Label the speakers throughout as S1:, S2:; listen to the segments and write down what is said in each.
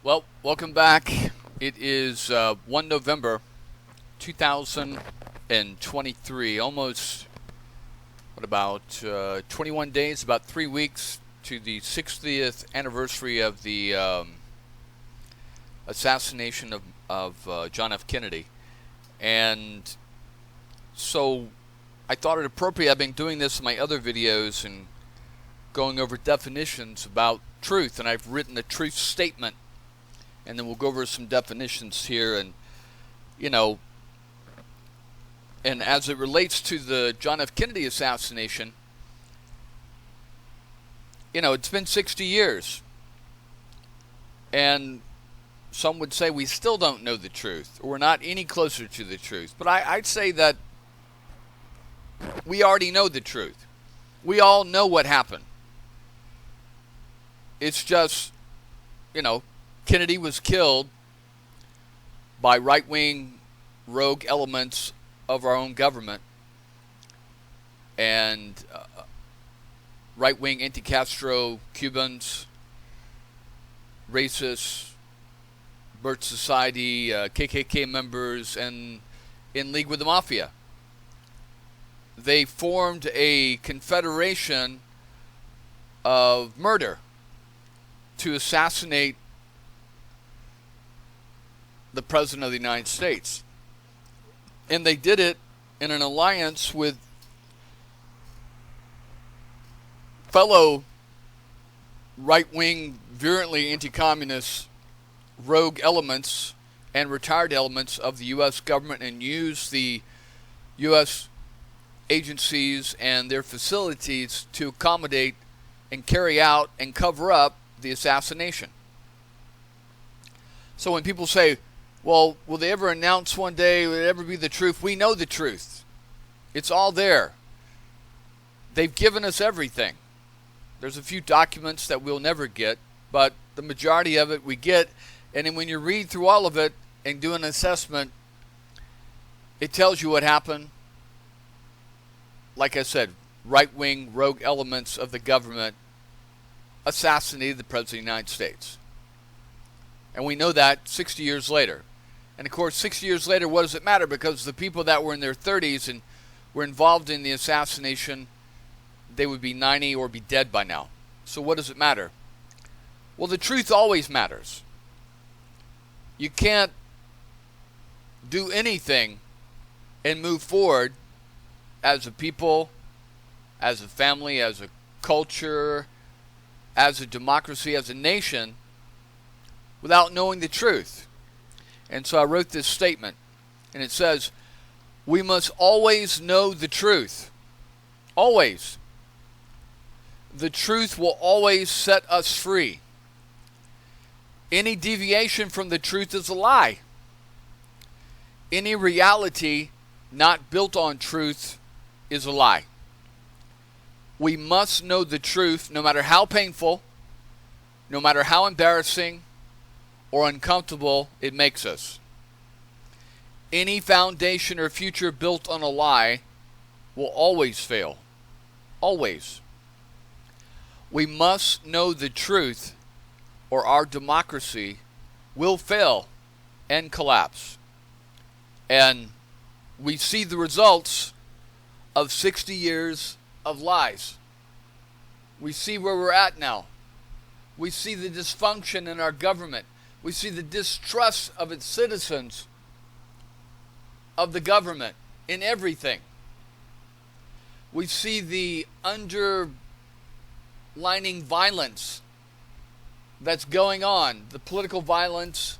S1: Well, welcome back. It is 1 November 2023. Almost, what about 21 days, about 3 weeks to the 60th anniversary of the assassination of John F. Kennedy. And so I thought it appropriate. I've been doing this in my other videos and going over definitions about truth, and I've written a truth statement. And then we'll go over some definitions here, and and as it relates to the John F. Kennedy assassination, it's been 60 years, and some would say we still don't know the truth, or we're not any closer to the truth. But I'd say that we already know the truth. We all know what happened. It's just, Kennedy was killed by right-wing rogue elements of our own government, and right-wing anti-Castro Cubans, racists, Birch Society, KKK members, and in league with the mafia. They formed a confederation of murder to assassinate the President of the United States. And they did it in an alliance with fellow right-wing, virulently anti-communist rogue elements and retired elements of the U.S. government, and used the U.S. agencies and their facilities to accommodate and carry out and cover up the assassination. So when people say, well, will they ever announce one day, will it ever be the truth? We know the truth. It's all there. They've given us everything. There's a few documents that we'll never get, but the majority of it we get. And then when you read through all of it and do an assessment, it tells you what happened. Like I said, right-wing rogue elements of the government assassinated the President of the United States. And we know that 60 years later. And of course, 60 years later, what does it matter? Because the people that were in their 30s and were involved in the assassination, they would be 90 or be dead by now. So what does it matter? Well, the truth always matters. You can't do anything and move forward as a people, as a family, as a culture, as a democracy, as a nation, without knowing the truth. And so I wrote this statement, and it says, we must always know the truth. Always. The truth will always set us free. Any deviation from the truth is a lie. Any reality not built on truth is a lie. We must know the truth, no matter how painful, no matter how embarrassing or uncomfortable it makes us. Any foundation or future built on a lie will always fail. Always. We must know the truth, or our democracy will fail and collapse. And we see the results of 60 years of lies. We see where we're at now. We see the dysfunction in our government. We see the distrust of its citizens, of the government, in everything. We see the underlining violence that's going on, the political violence,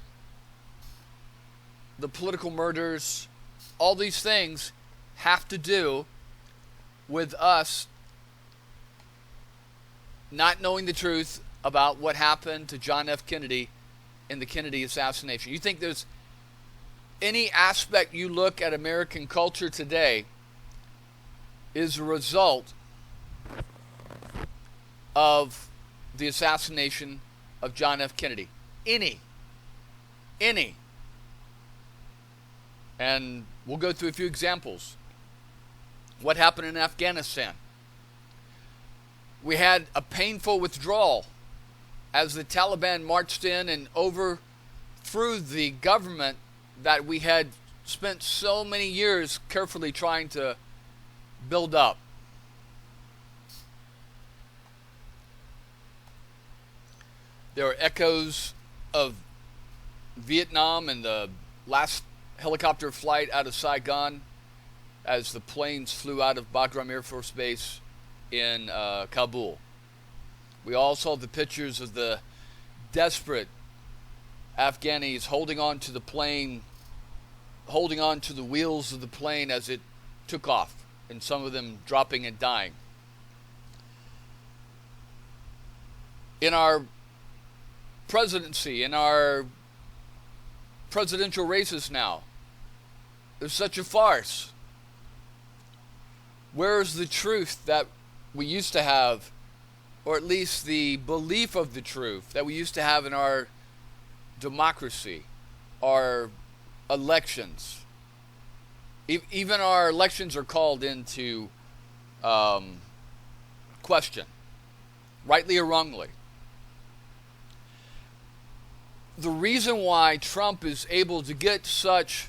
S1: the political murders. All these things have to do with us not knowing the truth about what happened to John F. Kennedy in the Kennedy assassination. You think there's any aspect you look at American culture today is a result of the assassination of John F. Kennedy? Any. And we'll go through a few examples. What happened in Afghanistan? We had a painful withdrawal as the Taliban marched in and overthrew the government that we had spent so many years carefully trying to build up. There are echoes of Vietnam and the last helicopter flight out of Saigon as the planes flew out of Bagram Air Force Base in Kabul. We all saw the pictures of the desperate Afghanis holding on to the plane, holding on to the wheels of the plane as it took off, and some of them dropping and dying. In our presidency, in our presidential races now, there's such a farce. Where's the truth that we used to have, or at least the belief of the truth that we used to have in our democracy, our elections? Even our elections are called into question, rightly or wrongly. The reason why Trump is able to get such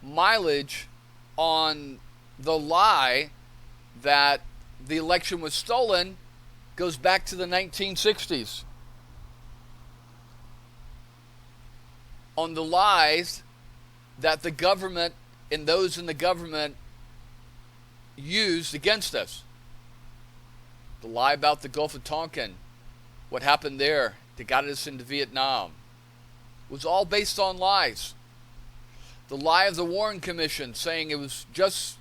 S1: mileage on the lie that the election was stolen goes back to the 1960s. On the lies that the government and those in the government used against us. The lie about the Gulf of Tonkin, what happened there that got us into Vietnam, was all based on lies. The lie of the Warren Commission saying it was just,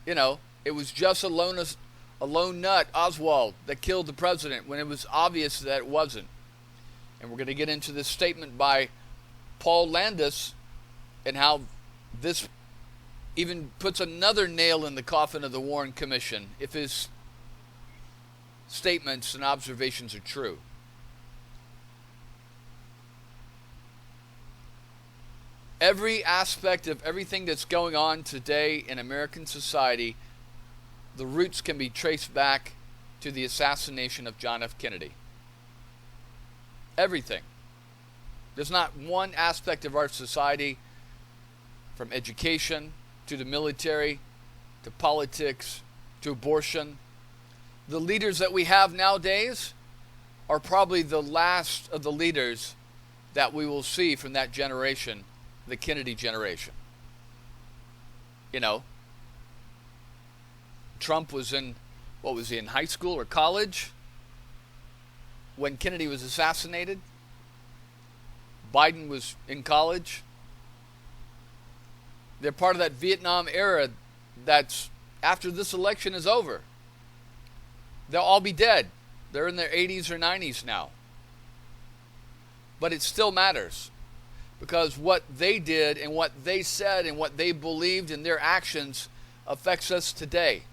S1: it was just a lone nut, Oswald, that killed the president, when it was obvious that it wasn't. And we're going to get into this statement by Paul Landis and how this even puts another nail in the coffin of the Warren Commission if his statements and observations are true. Every aspect of everything that's going on today in American society, the roots can be traced back to the assassination of John F. Kennedy. Everything. There's not one aspect of our society, from education to the military to politics to abortion. The leaders that we have nowadays are probably the last of the leaders that we will see from that generation, the Kennedy generation. Trump was in high school or college when Kennedy was assassinated. Biden was in college. They're part of that Vietnam era that's after this election is over. They'll all be dead. They're in their 80s or 90s now. But it still matters, because what they did and what they said and what they believed in their actions affects us today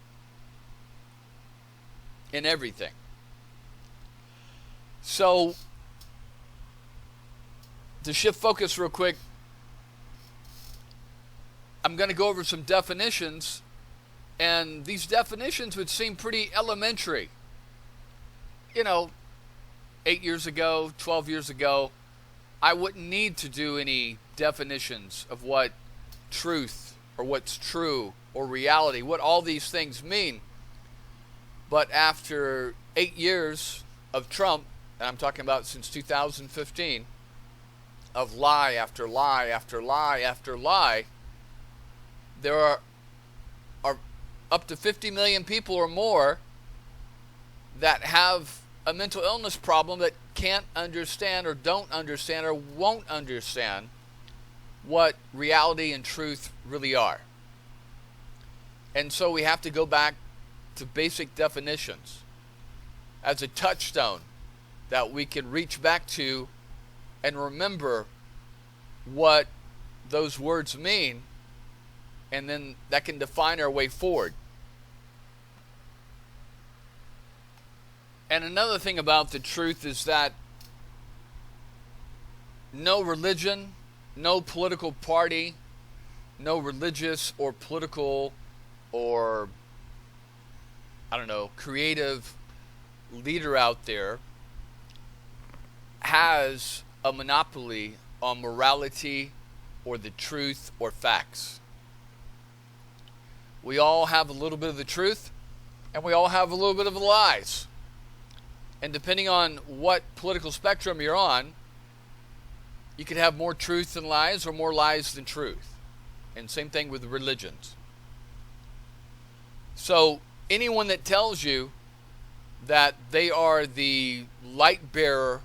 S1: in everything. So, to shift focus real quick, I'm going to go over some definitions, and these definitions would seem pretty elementary. 8 years ago, 12 years ago, I wouldn't need to do any definitions of what truth or what's true or reality, what all these things mean. But after 8 years of Trump, and I'm talking about since 2015, of lie after lie after lie after lie, there are up to 50 million people or more that have a mental illness problem that can't understand or don't understand or won't understand what reality and truth really are. And so we have to go back to basic definitions as a touchstone that we can reach back to and remember what those words mean, and then that can define our way forward. And another thing about the truth is that no religion, no political party, no religious or political or, creative leader out there has a monopoly on morality or the truth or facts. We all have a little bit of the truth, and we all have a little bit of the lies. And depending on what political spectrum you're on, you could have more truth than lies or more lies than truth. And same thing with religions. So anyone that tells you that they are the light bearer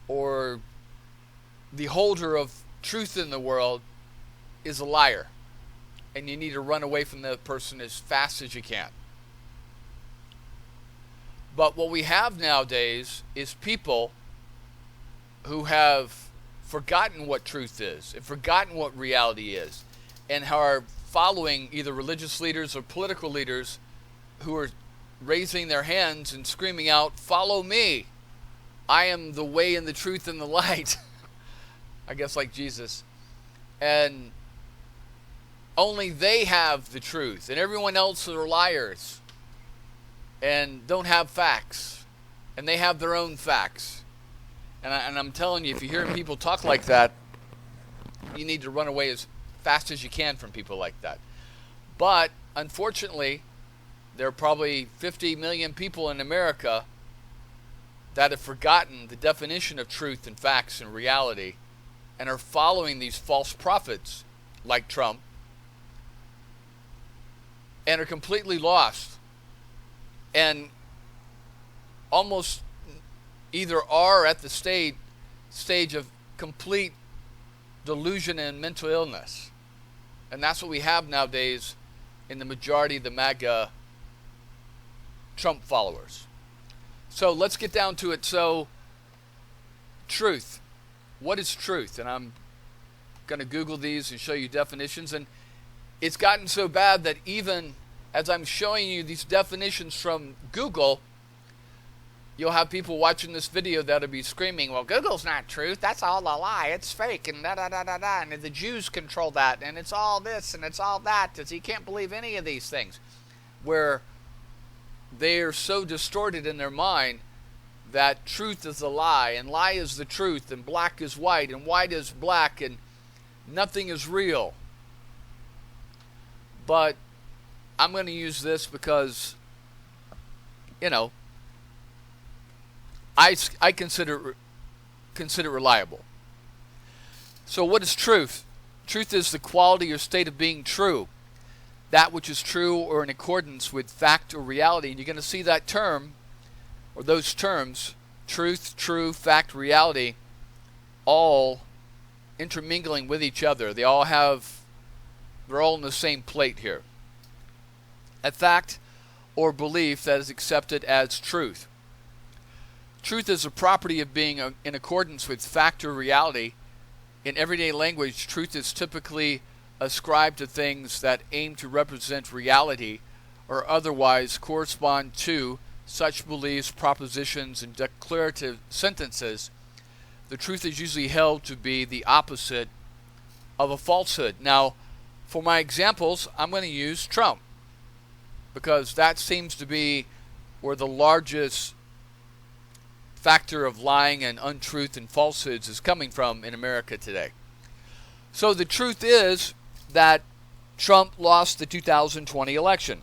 S1: or the holder of truth in the world is a liar. And you need to run away from that person as fast as you can. But what we have nowadays is people who have forgotten what truth is and forgotten what reality is, and are following either religious leaders or political leaders who are raising their hands and screaming out, "Follow me. I am the way and the truth and the light." I guess like Jesus. And only they have the truth, and everyone else are liars and don't have facts, and they have their own facts. And I'm telling you, if you hear people talk like that, you need to run away as fast as you can from people like that. But unfortunately, there are probably 50 million people in America that have forgotten the definition of truth and facts and reality, and are following these false prophets like Trump, and are completely lost, and almost either are at the stage of complete delusion and mental illness. And that's what we have nowadays in the majority of the MAGA Trump followers. So let's get down to it. So, truth. What is truth? And I'm going to Google these and show you definitions. And it's gotten so bad that even as I'm showing you these definitions from Google, you'll have people watching this video that'll be screaming, "Well, Google's not truth. That's all a lie. It's fake, and da-da-da-da-da, and the Jews control that, and it's all this, and it's all that." You can't believe any of these things, where they are so distorted in their mind that truth is a lie, and lie is the truth, and black is white, and white is black, and nothing is real. But I'm going to use this because, I consider it reliable. So what is truth? Truth is the quality or state of being true, that which is true or in accordance with fact or reality. And you're going to see that term, or those terms, truth, true, fact, reality, all intermingling with each other. They're all in the same plate here. A fact or belief that is accepted as truth. Truth is a property of being in accordance with fact or reality. In everyday language, truth is typically ascribed to things that aim to represent reality or otherwise correspond to such beliefs, propositions, and declarative sentences. The truth is usually held to be the opposite of a falsehood. Now, for my examples, I'm going to use Trump, because that seems to be where the largest factor of lying and untruth and falsehoods is coming from in America today. So the truth is that Trump lost the 2020 election.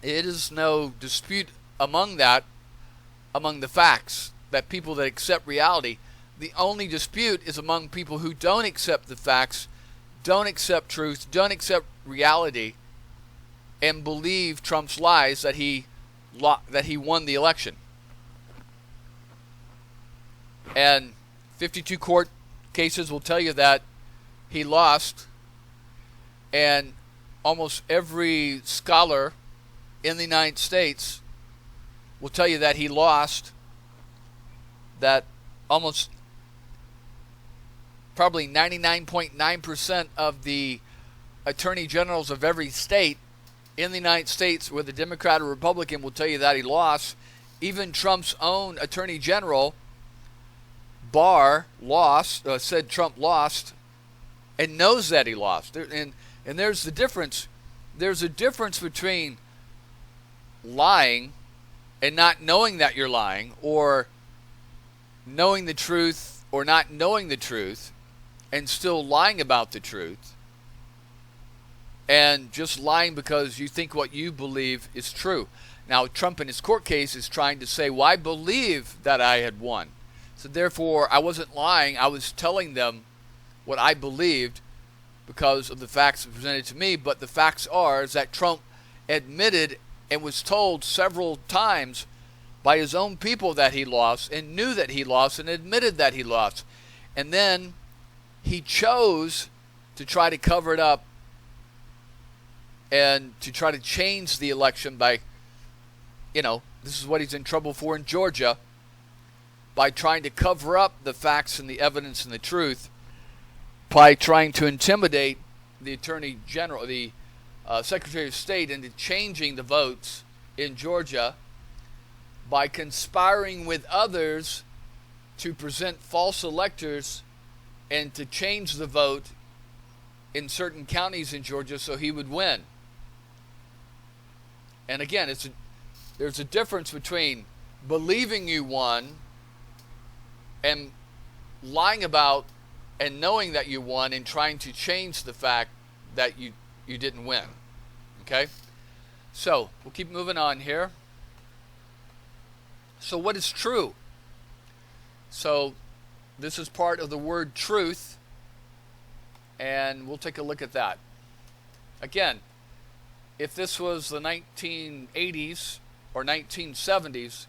S1: It is no dispute among the facts, that people that accept reality. The only dispute is among people who don't accept the facts, don't accept truth, don't accept reality, and believe Trump's lies that he won the election. And 52 court cases will tell you that he lost, and almost every scholar in the United States will tell you that he lost, that almost probably 99.9% of the attorney generals of every state in the United States, whether Democrat or Republican, will tell you that he lost. Even Trump's own attorney general, Barr, said Trump lost, and knows that he lost. And there's the difference. There's a difference between lying and not knowing that you're lying, or knowing the truth or not knowing the truth and still lying about the truth, and just lying because you think what you believe is true. Now, Trump in his court case is trying to say, well, I believe that I had won. So therefore, I wasn't lying. I was telling them what I believed because of the facts presented to me. But the facts are is that Trump admitted and was told several times by his own people that he lost, and knew that he lost, and admitted that he lost. And then he chose to try to cover it up and to try to change the election by, this is what he's in trouble for in Georgia, by trying to cover up the facts and the evidence and the truth, by trying to intimidate the Attorney General, the Secretary of State, into changing the votes in Georgia, by conspiring with others to present false electors and to change the vote in certain counties in Georgia so he would win. And again, there's a difference between believing you won and lying about and knowing that you won and trying to change the fact that you didn't win. Okay? So, we'll keep moving on here. So what is true? So this is part of the word truth, and we'll take a look at that. Again, if this was the 1980s or 1970s,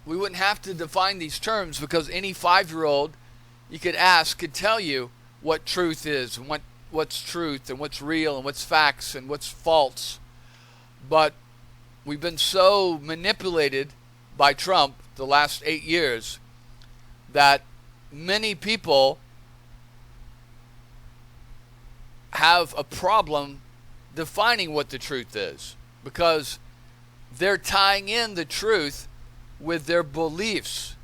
S1: we wouldn't have to define these terms, because any 5-year-old you could ask could tell you what truth is and what's truth and what's real and what's facts and what's false. But we've been so manipulated by Trump the last 8 years that many people have a problem defining what the truth is, because they're tying in the truth with their beliefs,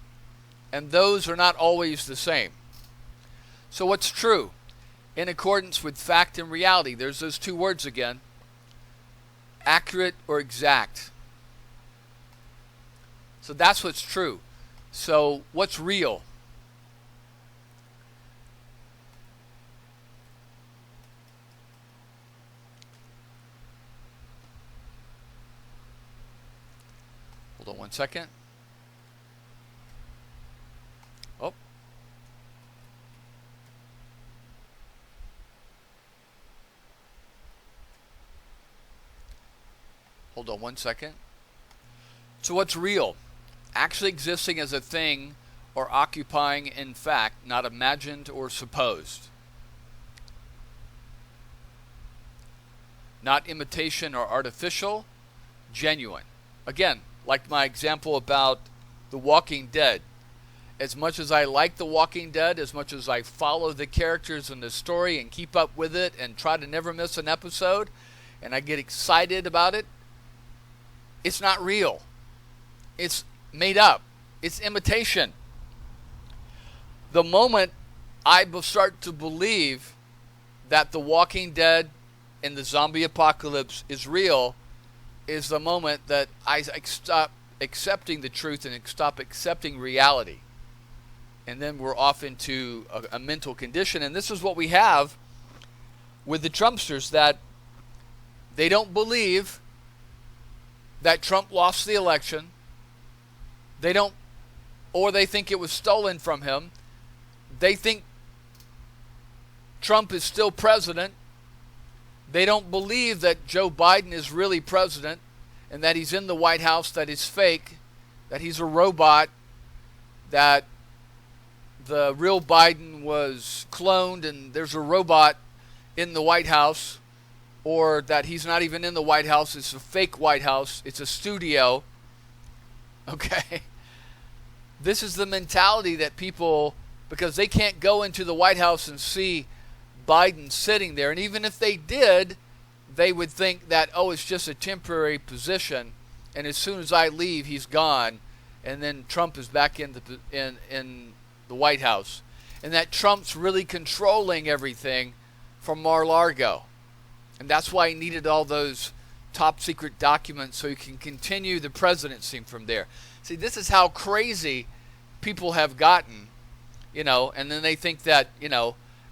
S1: and those are not always the same. So what's true? In accordance with fact and reality. There's those two words again. Accurate or exact. So that's what's true. So what's real? Hold on one second. Oh. Hold on one second. So what's real? Actually existing as a thing or occupying in fact, not imagined or supposed. Not imitation or artificial, genuine. Again, like my example about The Walking Dead. As much as I like The Walking Dead, as much as I follow the characters in the story and keep up with it and try to never miss an episode, and I get excited about it, it's not real. It's made up. It's imitation. The moment I start to believe that The Walking Dead and the zombie apocalypse is real is the moment that I stop accepting the truth and stop accepting reality. And then we're off into a mental condition. And this is what we have with the Trumpsters, that they don't believe that Trump lost the election. They don't, or they think it was stolen from him. They think Trump is still president. They don't believe that Joe Biden is really president and that he's in the White House, that is fake, that he's a robot, that the real Biden was cloned and there's a robot in the White House, or that he's not even in the White House, it's a fake White House, it's a studio. Okay? This is the mentality that people, because they can't go into the White House and see Biden sitting there, and even if they did, they would think that, oh, it's just a temporary position, and as soon as I leave, he's gone, and then Trump is back in the White House, and that Trump's really controlling everything from Mar-a-Lago, and that's why he needed all those top secret documents so he can continue the presidency from there. See, this is how crazy people have gotten, and then they think that,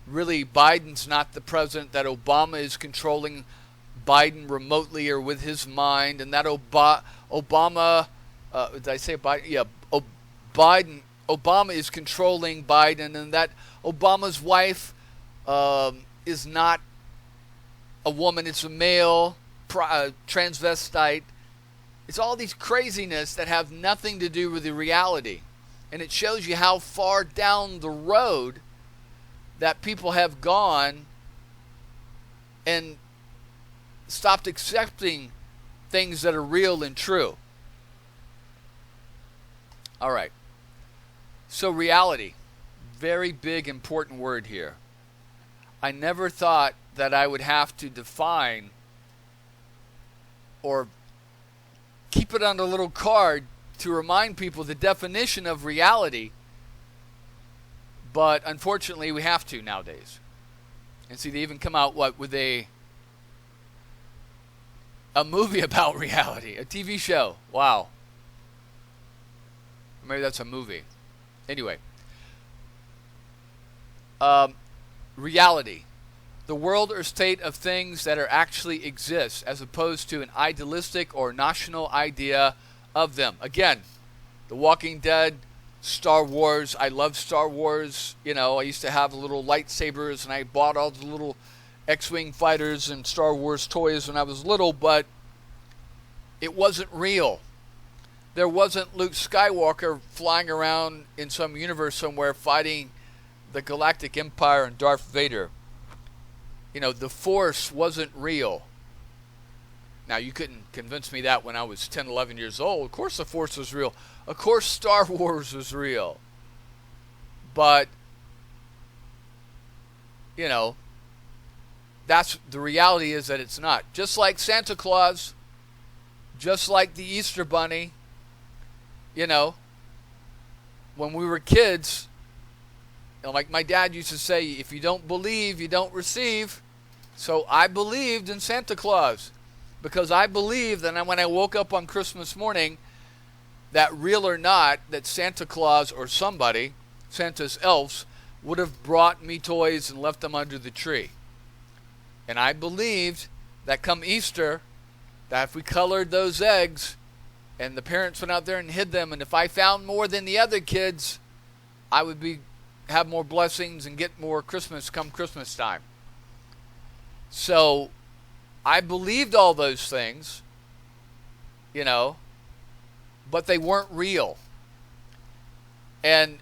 S1: really Biden's not the president, that Obama is controlling Biden remotely or with his mind, and that Obama, did I say Biden? Yeah, Obama is controlling Biden, and that Obama's wife is not a woman, it's a male, transvestite. It's all these craziness that have nothing to do with the reality. And it shows you how far down the road that people have gone and stopped accepting things that are real and true. All right. So reality, very big, important word here. I never thought that I would have to define or keep it on a little card to remind people the definition of reality. But unfortunately, we have to nowadays. And see, they even come out with a movie about reality, a TV show. Wow. Maybe that's a movie. Anyway, reality, the world or state of things that are actually exist, as opposed to an idealistic or national idea of them. Again, The Walking Dead, Star Wars. I love Star Wars. I used to have little lightsabers, and I bought all the little X-Wing fighters and Star Wars toys when I was little, but it wasn't real. There wasn't Luke Skywalker flying around in some universe somewhere fighting the Galactic Empire and Darth Vader. The Force wasn't real. Now, you couldn't convince me that when I was 10, 11 years old. Of course the Force was real. Of course Star Wars was real. But, that's the reality, is that it's not. Just like Santa Claus, just like the Easter Bunny, when we were kids, like my dad used to say, if you don't believe, you don't receive. So I believed in Santa Claus because I believed that when I woke up on Christmas morning, that real or not, that Santa Claus or somebody, Santa's elves, would have brought me toys and left them under the tree. And I believed that come Easter, that if we colored those eggs and the parents went out there and hid them, and if I found more than the other kids, I would have more blessings and get more Christmas come Christmas time. So I believed all those things, but they weren't real. And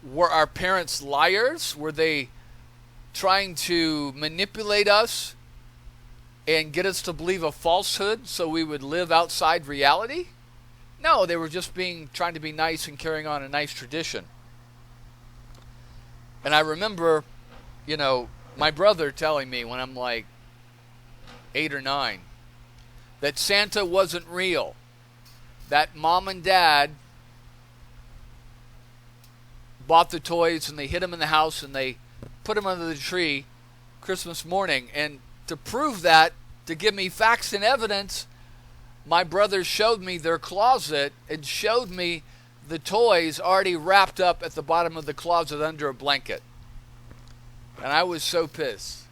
S1: were our parents liars? Were they trying to manipulate us and get us to believe a falsehood so we would live outside reality? No, they were just trying to be nice and carrying on a nice tradition. And I remember, my brother telling me when I'm like 8 or 9 that Santa wasn't real. That mom and dad bought the toys and they hid them in the house and they put them under the tree Christmas morning. And to prove that, to give me facts and evidence, my brother showed me their closet and showed me the toys already wrapped up at the bottom of the closet under a blanket. And I was so pissed.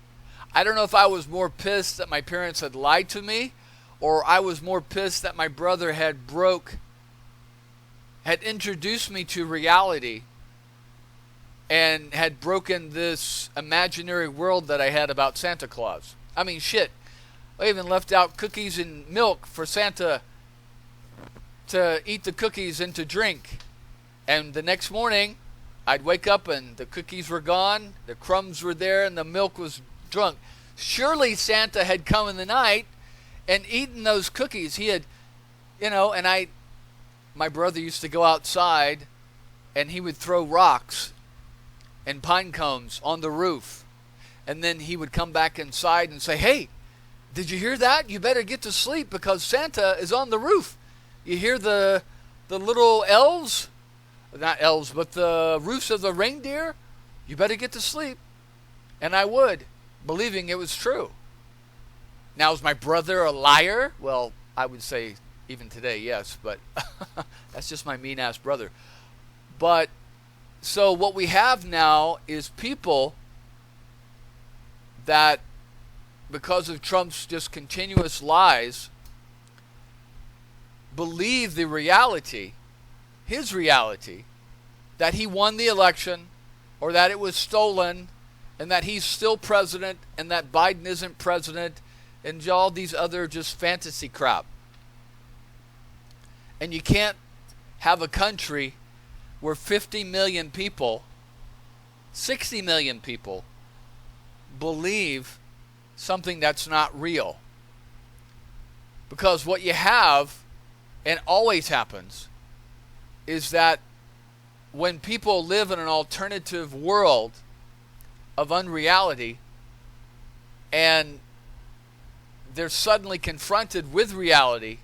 S1: I don't know if I was more pissed that my parents had lied to me, or I was more pissed that my brother had introduced me to reality and had broken this imaginary world that I had about Santa Claus. I mean, shit. I even left out cookies and milk for Santa to eat the cookies and to drink. And the next morning, I'd wake up and the cookies were gone, the crumbs were there, and the milk was drunk. Surely Santa had come in the night and eaten those cookies. He had, my brother used to go outside and he would throw rocks and pine cones on the roof. And then he would come back inside and say, "Hey, did you hear that? You better get to sleep because Santa is on the roof. You hear the little elves? Not elves, but the roofs of the reindeer? You better get to sleep." And I would, believing it was true. Now, is my brother a liar? Well, I would say even today, yes, but that's just my mean-ass brother. But so what we have now is people that, because of Trump's just continuous lies, believe the reality, his reality, that he won the election or that it was stolen and that he's still president and that Biden isn't president and all these other just fantasy crap. And you can't have a country where 50 million people, 60 million people believe something that's not real. Because what you have, and always happens, is that when people live in an alternative world of unreality and they're suddenly confronted with reality,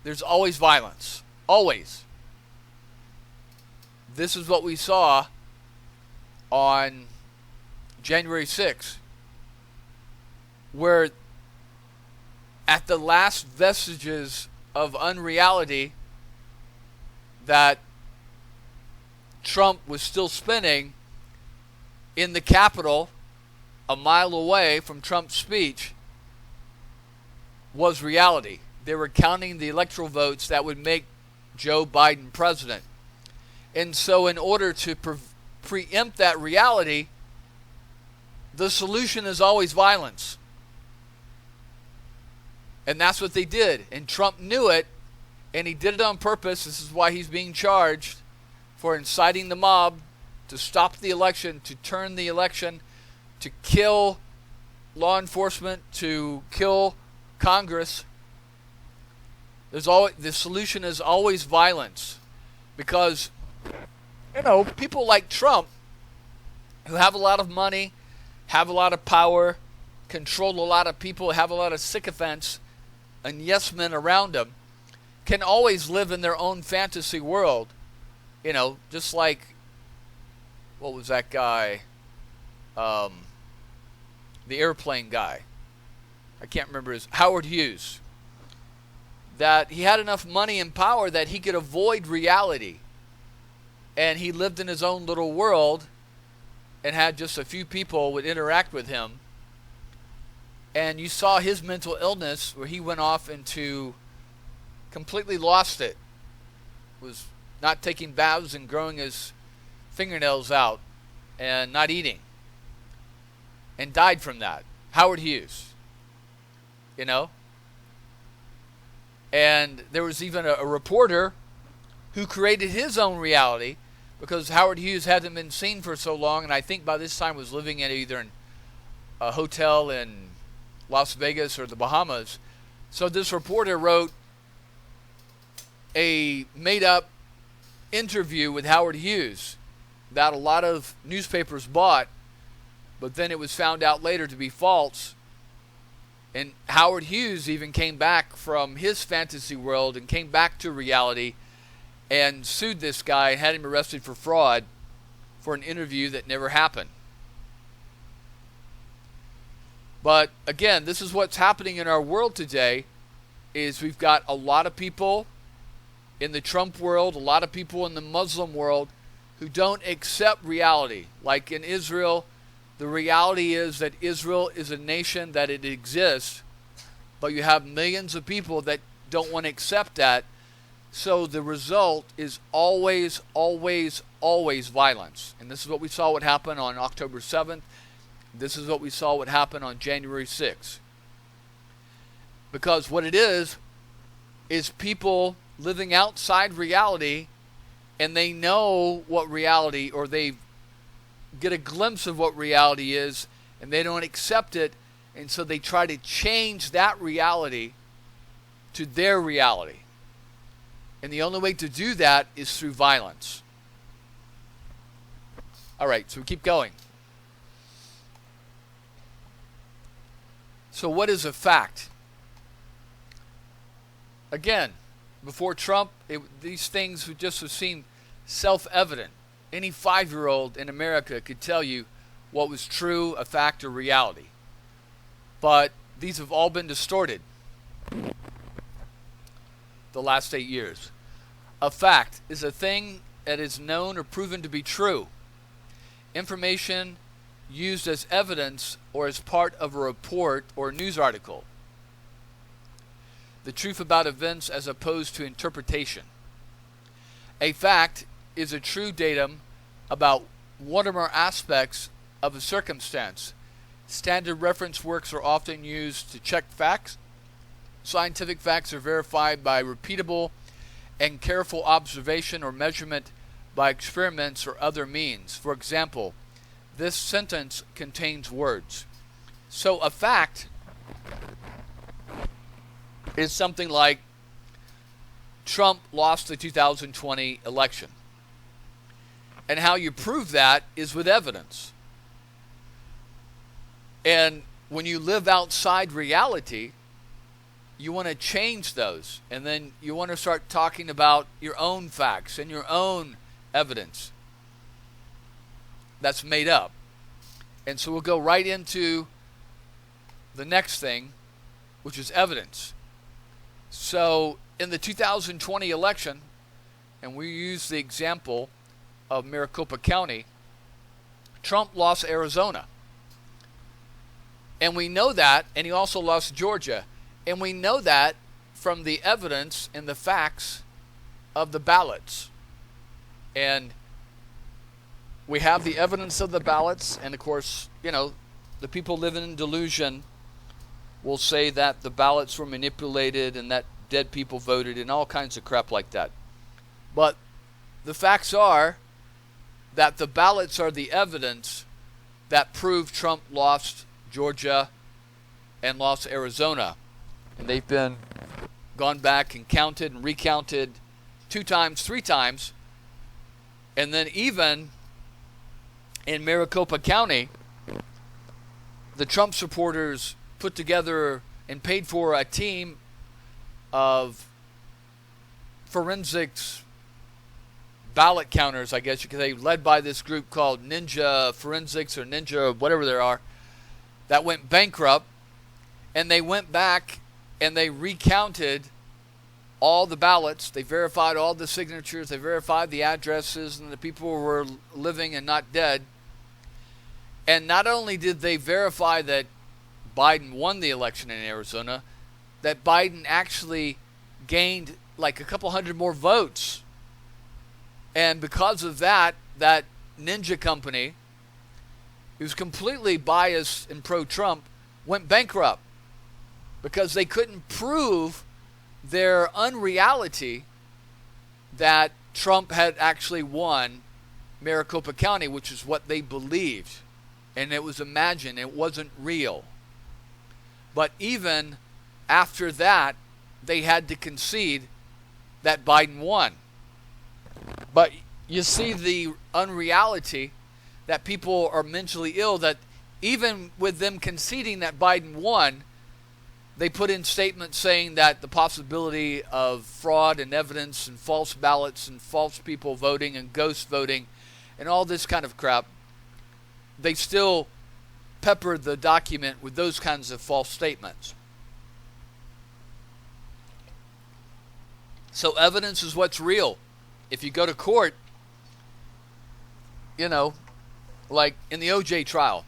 S1: there's always violence. Always. This is what we saw on January 6th, where at the last vestiges of unreality that Trump was still spinning in the Capitol, a mile away from Trump's speech, was reality. They were counting the electoral votes that would make Joe Biden president. And so in order to preempt that reality, the solution is always violence. And that's what they did. And Trump knew it, and he did it on purpose. This is why he's being charged for inciting the mob to stop the election, to turn the election, to kill law enforcement, to kill Congress. The solution is always violence. Because, people like Trump, who have a lot of money, have a lot of power, control a lot of people, have a lot of sycophants and yes men around them, can always live in their own fantasy world. Just like, what was that guy? The airplane guy. I can't remember Howard Hughes. That he had enough money and power that he could avoid reality. And he lived in his own little world and had just a few people would interact with him. And you saw his mental illness where he went off into, completely lost it. Was not taking baths and growing his fingernails out and not eating. And died from that. Howard Hughes. And there was even a reporter who created his own reality because Howard Hughes hadn't been seen for so long, and I think by this time was living in either a hotel in Las Vegas or the Bahamas. So this reporter wrote a made-up interview with Howard Hughes that a lot of newspapers bought, but then it was found out later to be false. And Howard Hughes even came back from his fantasy world and came back to reality and sued this guy and had him arrested for fraud for an interview that never happened. But again, this is what's happening in our world today, is we've got a lot of people in the Trump world, a lot of people in the Muslim world who don't accept reality. Like in Israel, the reality is that Israel is a nation, that it exists, but you have millions of people that don't want to accept that. So the result is always, always, always violence. And this is what we saw what happened on October 7th. This is what we saw what happened on January 6th. Because what it is people living outside reality, and they know what reality, or they get a glimpse of what reality is, and they don't accept it, and so they try to change that reality to their reality. And the only way to do that is through violence. All right, so we keep going. So what is a fact? Again, before Trump, these things would just have seemed self-evident. Any 5-year-old in America could tell you what was true, a fact, or reality. But these have all been distorted the last 8 years. A fact is a thing that is known or proven to be true. Information used as evidence or as part of a report or news article. The truth about events as opposed to interpretation. A fact is a true datum about one or more aspects of a circumstance. Standard reference works are often used to check facts. Scientific facts are verified by repeatable and careful observation or measurement by experiments or other means. For example, this sentence contains words. So a fact is something like Trump lost the 2020 election. And how you prove that is with evidence. And when you live outside reality, you want to change those. And then you want to start talking about your own facts and your own evidence that's made up. And so we'll go right into the next thing, which is evidence. So in the 2020 election, and we use the example of Maricopa County, Trump lost Arizona. And we know that, and he also lost Georgia. And we know that from the evidence and the facts of the ballots. And we have the evidence of the ballots, and of course, you know, the people living in delusion will say that the ballots were manipulated and that dead people voted and all kinds of crap like that. But the facts are that the ballots are the evidence that prove Trump lost Georgia and lost Arizona. And they've been gone back and counted and recounted 2 times, 3 times. And then even in Maricopa County, the Trump supporters put together and paid for a team of forensics ballot counters, I guess you could say, led by this group called Ninja Forensics or Ninja, whatever they are, that went bankrupt. And they went back and they recounted all the ballots. They verified all the signatures. They verified the addresses and the people were living and not dead. And not only did they verify that Biden won the election in Arizona, that Biden actually gained like a couple hundred more votes. And because of that, that Ninja company, who's completely biased and pro-Trump, went bankrupt because they couldn't prove their unreality that Trump had actually won Maricopa County, which is what they believed. And it was imagined. It wasn't real. But even after that, they had to concede that Biden won. But you see the unreality that people are mentally ill, that even with them conceding that Biden won, they put in statements saying that the possibility of fraud and evidence and false ballots and false people voting and ghost voting and all this kind of crap, they still peppered the document with those kinds of false statements. So evidence is what's real. If you go to court, you know, like in the OJ trial,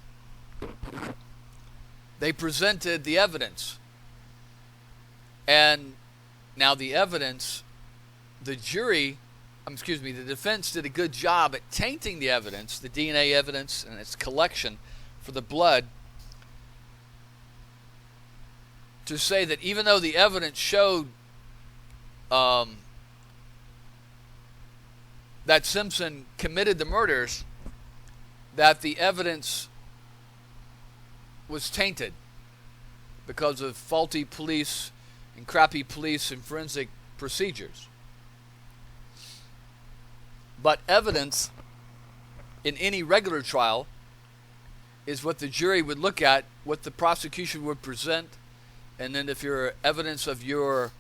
S1: they presented the evidence. And now the evidence, the defense did a good job at tainting the evidence, the DNA evidence and its collection for the blood, to say that even though the evidence showed that Simpson committed the murders, that the evidence was tainted because of faulty police and crappy police and forensic procedures. But evidence in any regular trial is what the jury would look at, what the prosecution would present, and then if you're evidence of your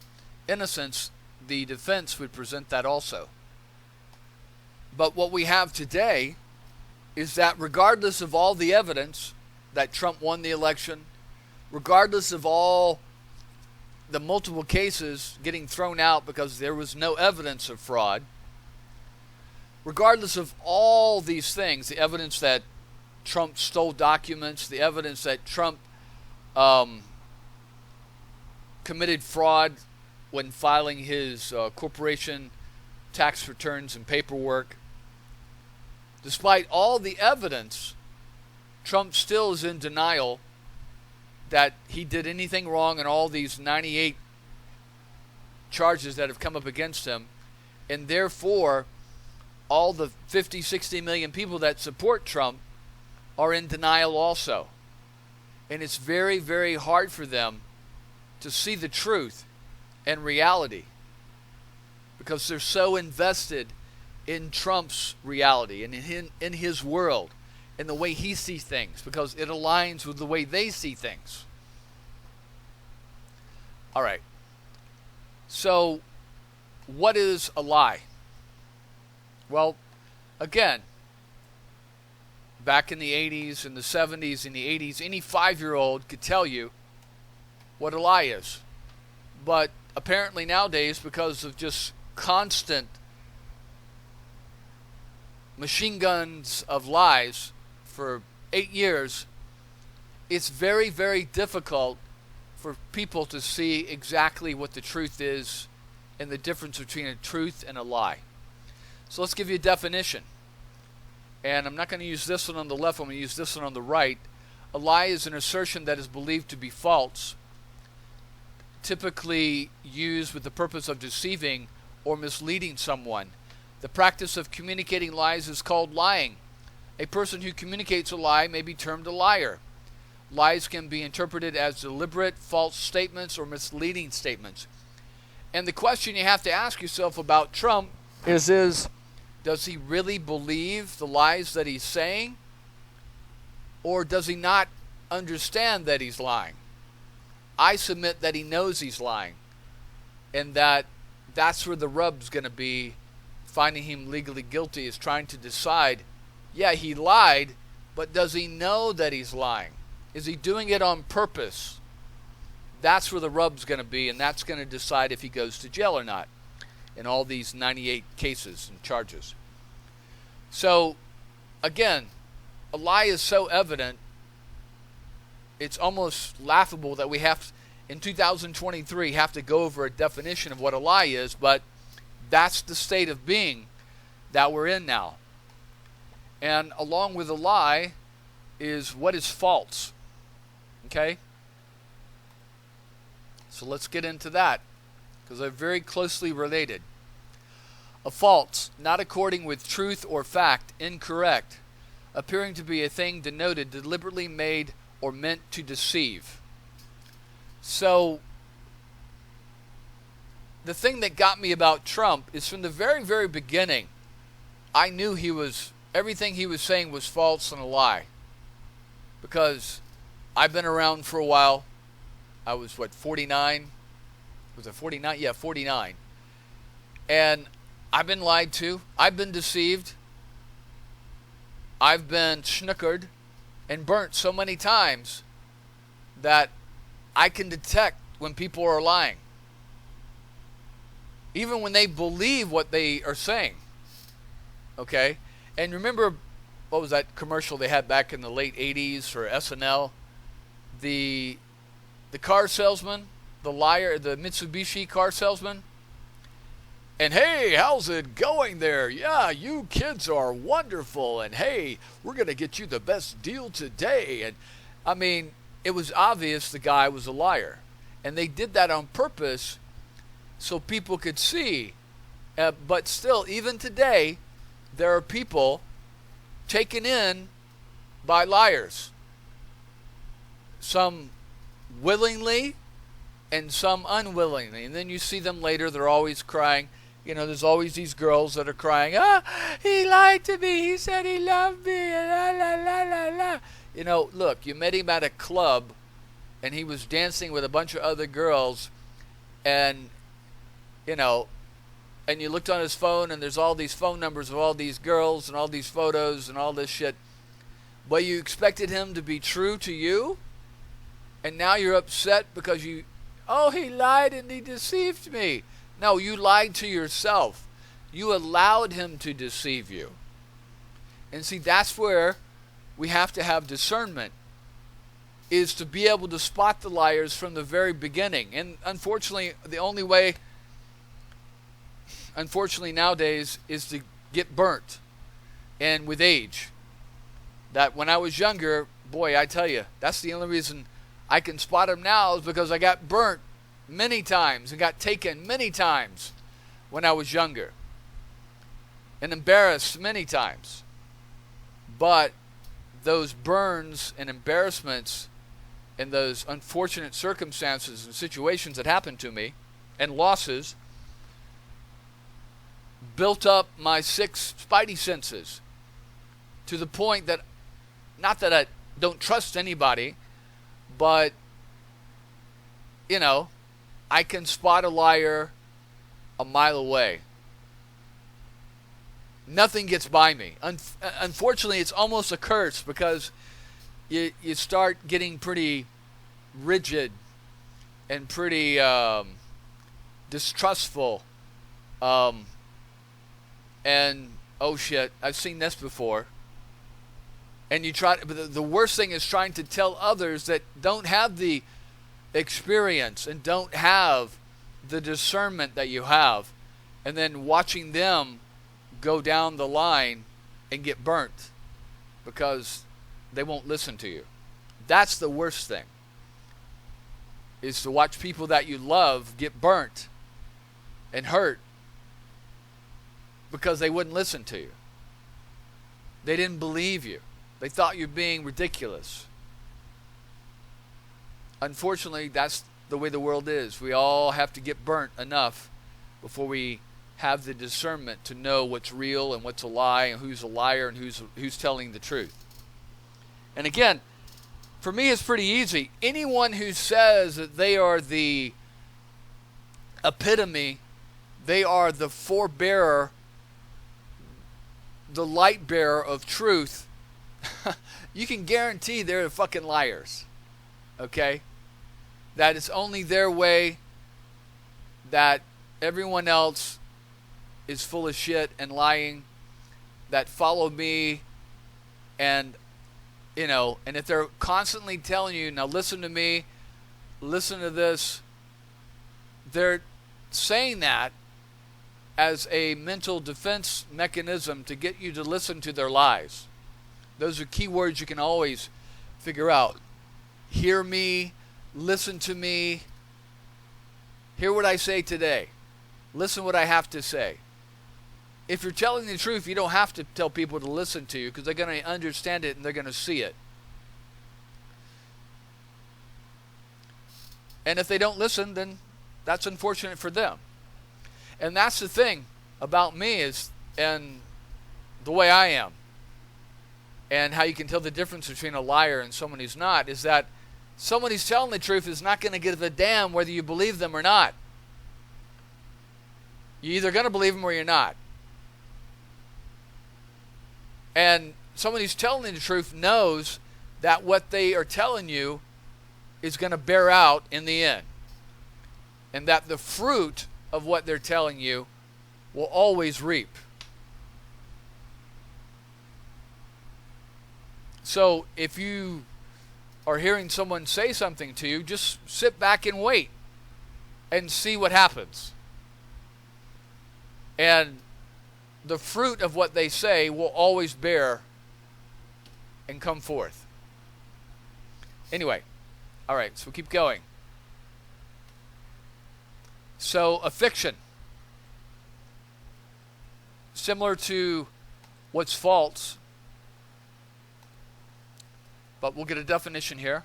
S1: innocence, the defense would present that also. But what we have today is that regardless of all the evidence that Trump won the election, regardless of all the multiple cases getting thrown out because there was no evidence of fraud, regardless of all these things, the evidence that Trump stole documents, the evidence that Trump committed fraud when filing his corporation tax returns and paperwork, despite all the evidence, Trump still is in denial that he did anything wrong in all these 98 charges that have come up against him, and therefore all the 50, 60 million people that support Trump are in denial also. And it's very, very hard for them to see the truth and reality because they're so invested in Trump's reality and in his world and the way he sees things because it aligns with the way they see things. All right. So, what is a lie? Well, again, back in the 80s and the 70s and the 80s, any 5-year-old could tell you what a lie is. But apparently nowadays, because of just constant machine guns of lies for 8 years, it's very, very difficult for people to see exactly what the truth is and the difference between a truth and a lie. So let's give you a definition. And I'm not going to use this one on the left, I'm going to use this one on the right. A lie is an assertion that is believed to be false, typically used with the purpose of deceiving or misleading someone. The practice of communicating lies is called lying. A person who communicates a lie may be termed a liar. Lies can be interpreted as deliberate, false statements or misleading statements. And the question you have to ask yourself about Trump is does he really believe the lies that he's saying? Or does he not understand that he's lying? I submit that he knows he's lying. And that's where the rub's going to be. Finding him legally guilty is trying to decide, yeah, he lied, but does he know that he's lying? Is he doing it on purpose? That's where the rub's going to be, and that's going to decide if he goes to jail or not in all these 98 cases and charges. So, again, a lie is so evident, it's almost laughable that we have, in 2023, have to go over a definition of what a lie is, but that's the state of being that we're in now. And along with a lie is what is false. Okay? So let's get into that, because they're very closely related. A false, not according with truth or fact, incorrect, appearing to be a thing denoted, deliberately made, or meant to deceive. So, the thing that got me about Trump is from the very, very beginning, I knew everything he was saying was false and a lie. Because I've been around for a while. I was, 49? Was it 49? Yeah, 49. And I've been lied to. I've been deceived. I've been snookered and burnt so many times that I can detect when people are lying. Even when they believe what they are saying. Okay? And remember, what was that commercial they had back in the late 80s for SNL? The car salesman, the liar, the Mitsubishi car salesman. And hey, how's it going there? Yeah, you kids are wonderful. And hey, we're going to get you the best deal today. And I mean, it was obvious the guy was a liar. And they did that on purpose so people could see. But still, even today, there are people taken in by liars. Some willingly and some unwillingly. And then you see them later, they're always crying. You know, there's always these girls that are crying, he lied to me, he said he loved me, la la la la la. You know, look, you met him at a club and he was dancing with a bunch of other girls and, you know, and you looked on his phone and there's all these phone numbers of all these girls and all these photos and all this shit. But you expected him to be true to you? And now you're upset because he lied and he deceived me. No, you lied to yourself. You allowed him to deceive you. And see, that's where we have to have discernment, is to be able to spot the liars from the very beginning. And unfortunately, the only way, nowadays, is to get burnt. And with age, that when I was younger, boy, I tell you, that's the only reason I can spot them now, is because I got burnt many times and got taken many times when I was younger, and embarrassed many times. But those burns and embarrassments and those unfortunate circumstances and situations that happened to me and losses built up my 6 spidey senses to the point that, not that I don't trust anybody, but, I can spot a liar a mile away. Nothing gets by me. Unfortunately, it's almost a curse, because you start getting pretty rigid and pretty distrustful. And, oh shit, I've seen this before. And but the worst thing is trying to tell others that don't have the experience and don't have the discernment that you have, and then watching them go down the line and get burnt because they won't listen to you. That's the worst thing, is to watch people that you love get burnt and hurt because they wouldn't listen to you. They didn't believe you. They thought you were being ridiculous. Unfortunately, that's the way the world is. We all have to get burnt enough before we have the discernment to know what's real and what's a lie, and who's a liar and who's telling the truth. And again, for me, it's pretty easy. Anyone who says that they are the epitome, they are the forebearer, the light bearer of truth, you can guarantee they're the fucking liars. Okay? That it's only their way, that everyone else is full of shit and lying, that follow me, and and if they're constantly telling you, now listen to me, listen to this, they're saying that as a mental defense mechanism to get you to listen to their lies. Those are key words you can always figure out. Hear me, listen to me, hear what I say today, listen what I have to say. If you're telling the truth, you don't have to tell people to listen to you, because they're going to understand it and they're going to see it. And if they don't listen, then that's unfortunate for them. And that's the thing about me, and the way I am, and how you can tell the difference between a liar and someone who's not, is that someone who's telling the truth is not going to give a damn whether you believe them or not. You're either going to believe them or you're not. And someone who's telling the truth knows that what they are telling you is going to bear out in the end. And that the fruit of what they're telling you will always reap. So if you are hearing someone say something to you, just sit back and wait and see what happens. And the fruit of what they say will always bear and come forth. Anyway, all right, so we'll keep going. So a fiction, similar to what's false, but we'll get a definition here.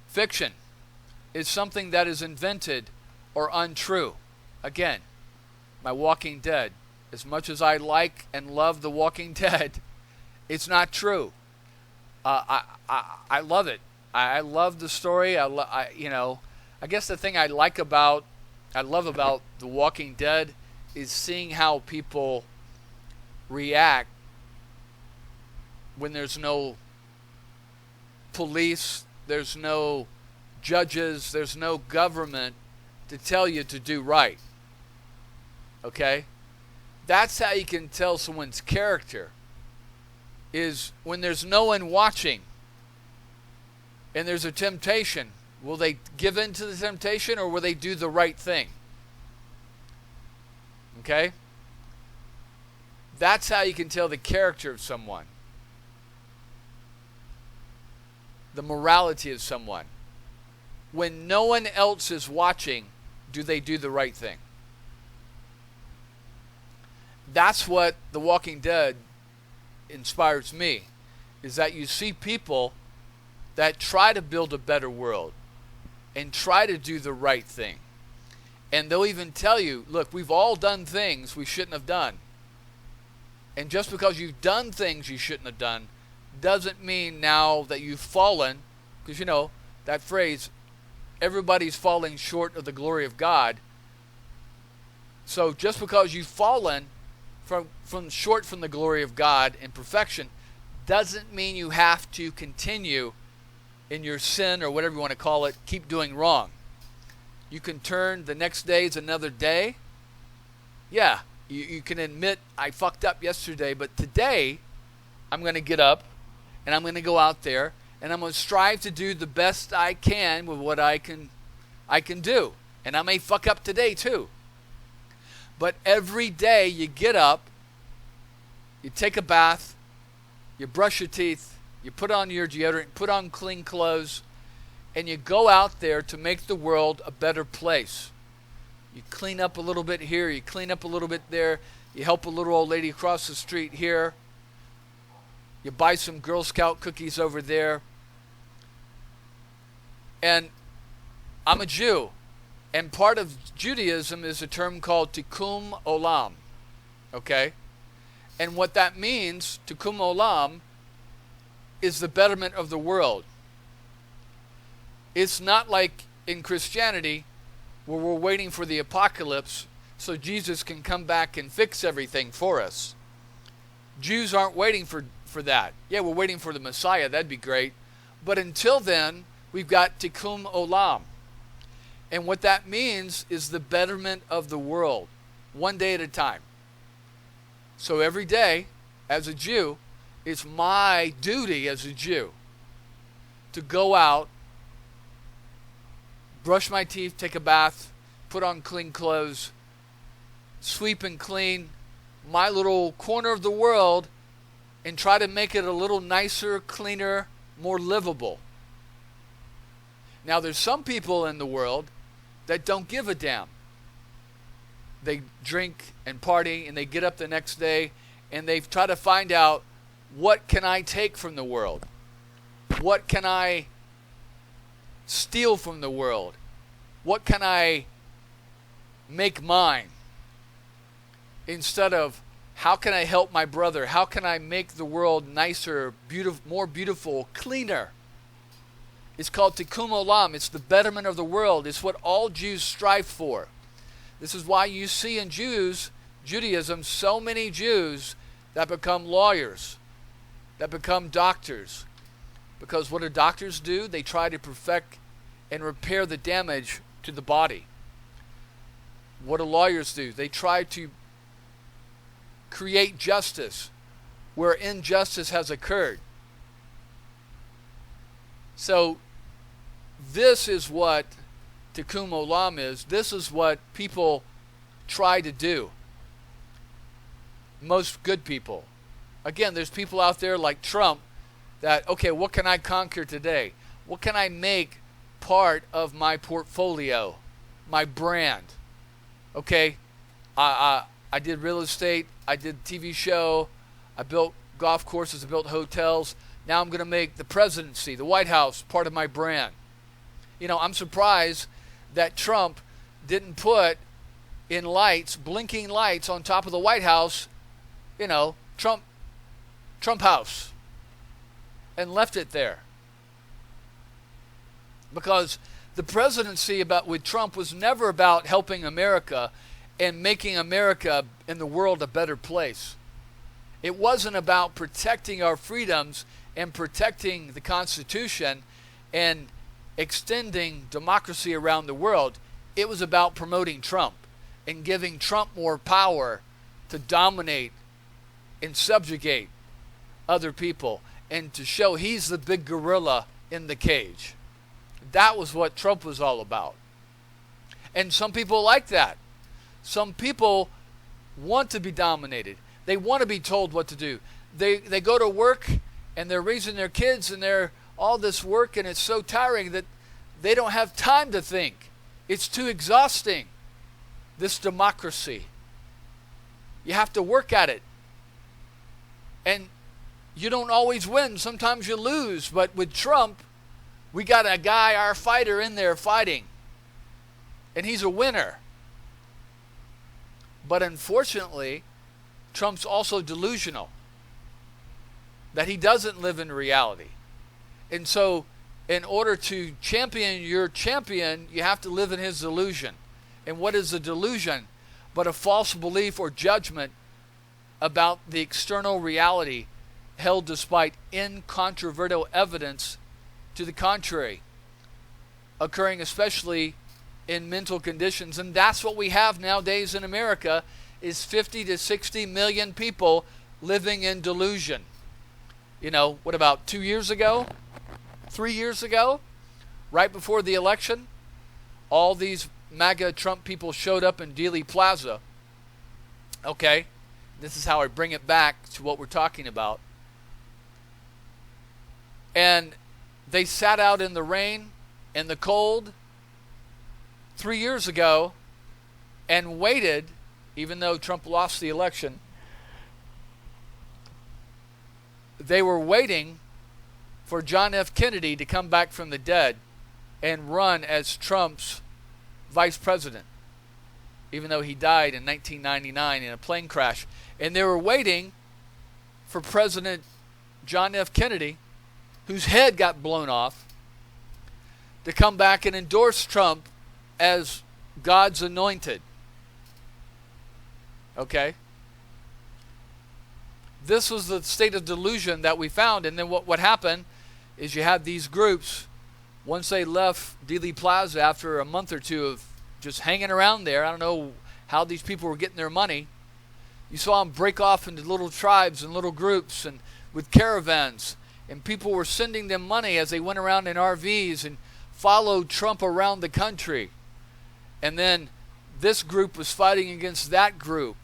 S1: Fiction is something that is invented or untrue. Again, my Walking Dead. As much as I like and love The Walking Dead, it's not true. I love it. I love the story. I guess the thing I love about The Walking Dead is seeing how people react when there's no police, there's no judges, there's no government to tell you to do right. Okay? That's how you can tell someone's character, is when there's no one watching and there's a temptation. Will they give in to the temptation, or will they do the right thing? Okay? That's how you can tell the character of someone, the morality of someone. When no one else is watching, do they do the right thing? That's what The Walking Dead inspires me, is that you see people that try to build a better world and try to do the right thing. And they'll even tell you, look, we've all done things we shouldn't have done. And just because you've done things you shouldn't have done doesn't mean now that you've fallen, because you know that phrase, everybody's falling short of the glory of God. So just because you've fallen from short from the glory of God and perfection doesn't mean you have to continue in your sin, or whatever you want to call it, keep doing wrong. You can turn. The next day is another day. Yeah, you can admit, I fucked up yesterday, but today I'm going to get up and I'm going to go out there and I'm going to strive to do the best I can with what I can do. And I may fuck up today too. But every day you get up, you take a bath, you brush your teeth, you put on your deodorant, put on clean clothes, and you go out there to make the world a better place. You clean up a little bit here, you clean up a little bit there, you help a little old lady across the street here, you buy some Girl Scout cookies over there. And I'm a Jew, and part of Judaism is a term called tikkun olam. Okay? And what that means, tikkun olam, is the betterment of the world. It's not like in Christianity where we're waiting for the apocalypse so Jesus can come back and fix everything for us. Jews aren't waiting for that. Yeah, we're waiting for the Messiah. That'd be great. But until then, we've got tikkun olam. And what that means is the betterment of the world, one day at a time. So every day, as a Jew, it's my duty as a Jew to go out, brush my teeth, take a bath, put on clean clothes, sweep and clean my little corner of the world, and try to make it a little nicer, cleaner, more livable. Now, there's some people in the world that don't give a damn. They drink and party, and they get up the next day, and they try to find out, what can I take from the world? What can I steal from the world? What can I make mine? Instead of, how can I help my brother? How can I make the world nicer, more beautiful, cleaner? It's called tikkun olam. It's the betterment of the world. It's what all Jews strive for. This is why you see in Judaism, so many Jews that become lawyers, that become doctors. Because what do doctors do? They try to perfect and repair the damage to the body. What do lawyers do? They try to create justice where injustice has occurred. So this is what tikkun olam is. This is what people try to do. Most good people. Again, there's people out there like Trump that, okay, what can I conquer today? What can I make part of my portfolio, my brand? Okay, I did real estate, I did TV show, I built golf courses, I built hotels. Now I'm going to make the presidency, the White House, part of my brand. You know, I'm surprised that Trump didn't put in lights, blinking lights on top of the White House, you know, Trump House, and left it there. Because the presidency with Trump was never about helping America and making America and the world a better place. It wasn't about protecting our freedoms and protecting the Constitution and extending democracy around the world. It was about promoting Trump and giving Trump more power to dominate and subjugate other people and to show he's the big gorilla in the cage. That was what Trump was all about. And some people like that. Some people want to be dominated. They want to be told what to do. They go to work and they're raising their kids and they're all this work, and it's so tiring that they don't have time to think. It's too exhausting, this democracy. You have to work at it. And you don't always win. Sometimes you lose. But with Trump, we got a guy, our fighter, in there fighting. And he's a winner. But unfortunately, Trump's also delusional. That he doesn't live in reality. And so, in order to champion your champion, you have to live in his delusion. And what is a delusion? But a false belief or judgment about the external reality held despite incontrovertible evidence to the contrary, occurring especially in mental conditions. And that's what we have nowadays in America, is 50 to 60 million people living in delusion. You know, what about 2 years ago? 3 years ago? Right before the election? All these MAGA Trump people showed up in Dealey Plaza. Okay, this is how I bring it back to what we're talking about. And they sat out in the rain and the cold 3 years ago and waited, even though Trump lost the election. They were waiting for John F. Kennedy to come back from the dead and run as Trump's vice president, even though he died in 1999 in a plane crash. And they were waiting for President John F. Kennedy, whose head got blown off, to come back and endorse Trump as God's anointed. Okay? This was the state of delusion that we found. And then what happened is you had these groups, once they left Dealey Plaza after a month or two of just hanging around there, I don't know how these people were getting their money, you saw them break off into little tribes and little groups and with caravans, and people were sending them money as they went around in RVs and followed Trump around the country. And then this group was fighting against that group,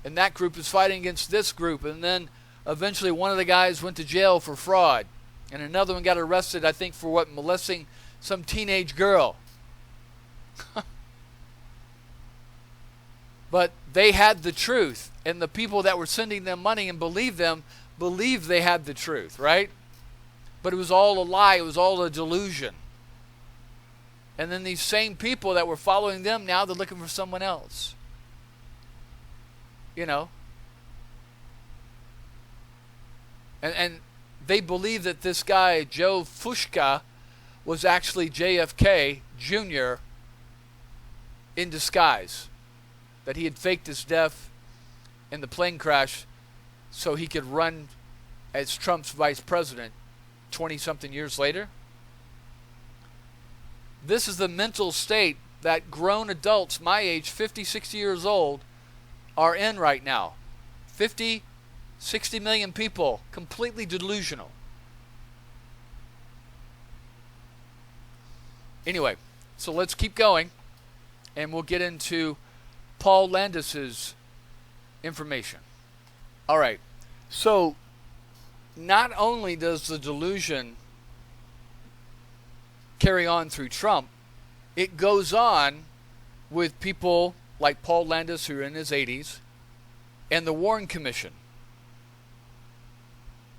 S1: and that group was fighting against this group, and then eventually one of the guys went to jail for fraud, and another one got arrested, I think, for molesting some teenage girl. But they had the truth, and the people that were sending them money and believed they had the truth, right? But it was all a lie. It was all a delusion. And then these same people that were following them, now they're looking for someone else. You know? And they believe that this guy, Joe Fushka, was actually JFK Jr. in disguise. That he had faked his death in the plane crash so he could run as Trump's vice president 20-something years later. This is the mental state that grown adults my age, 50, 60 years old, are in right now. 50, 60 million people, completely delusional. Anyway, so let's keep going, and we'll get into Paul Landis's information. All right, so not only does the delusion carry on through Trump, it goes on with people like Paul Landis, who are in his 80s, and the Warren Commission.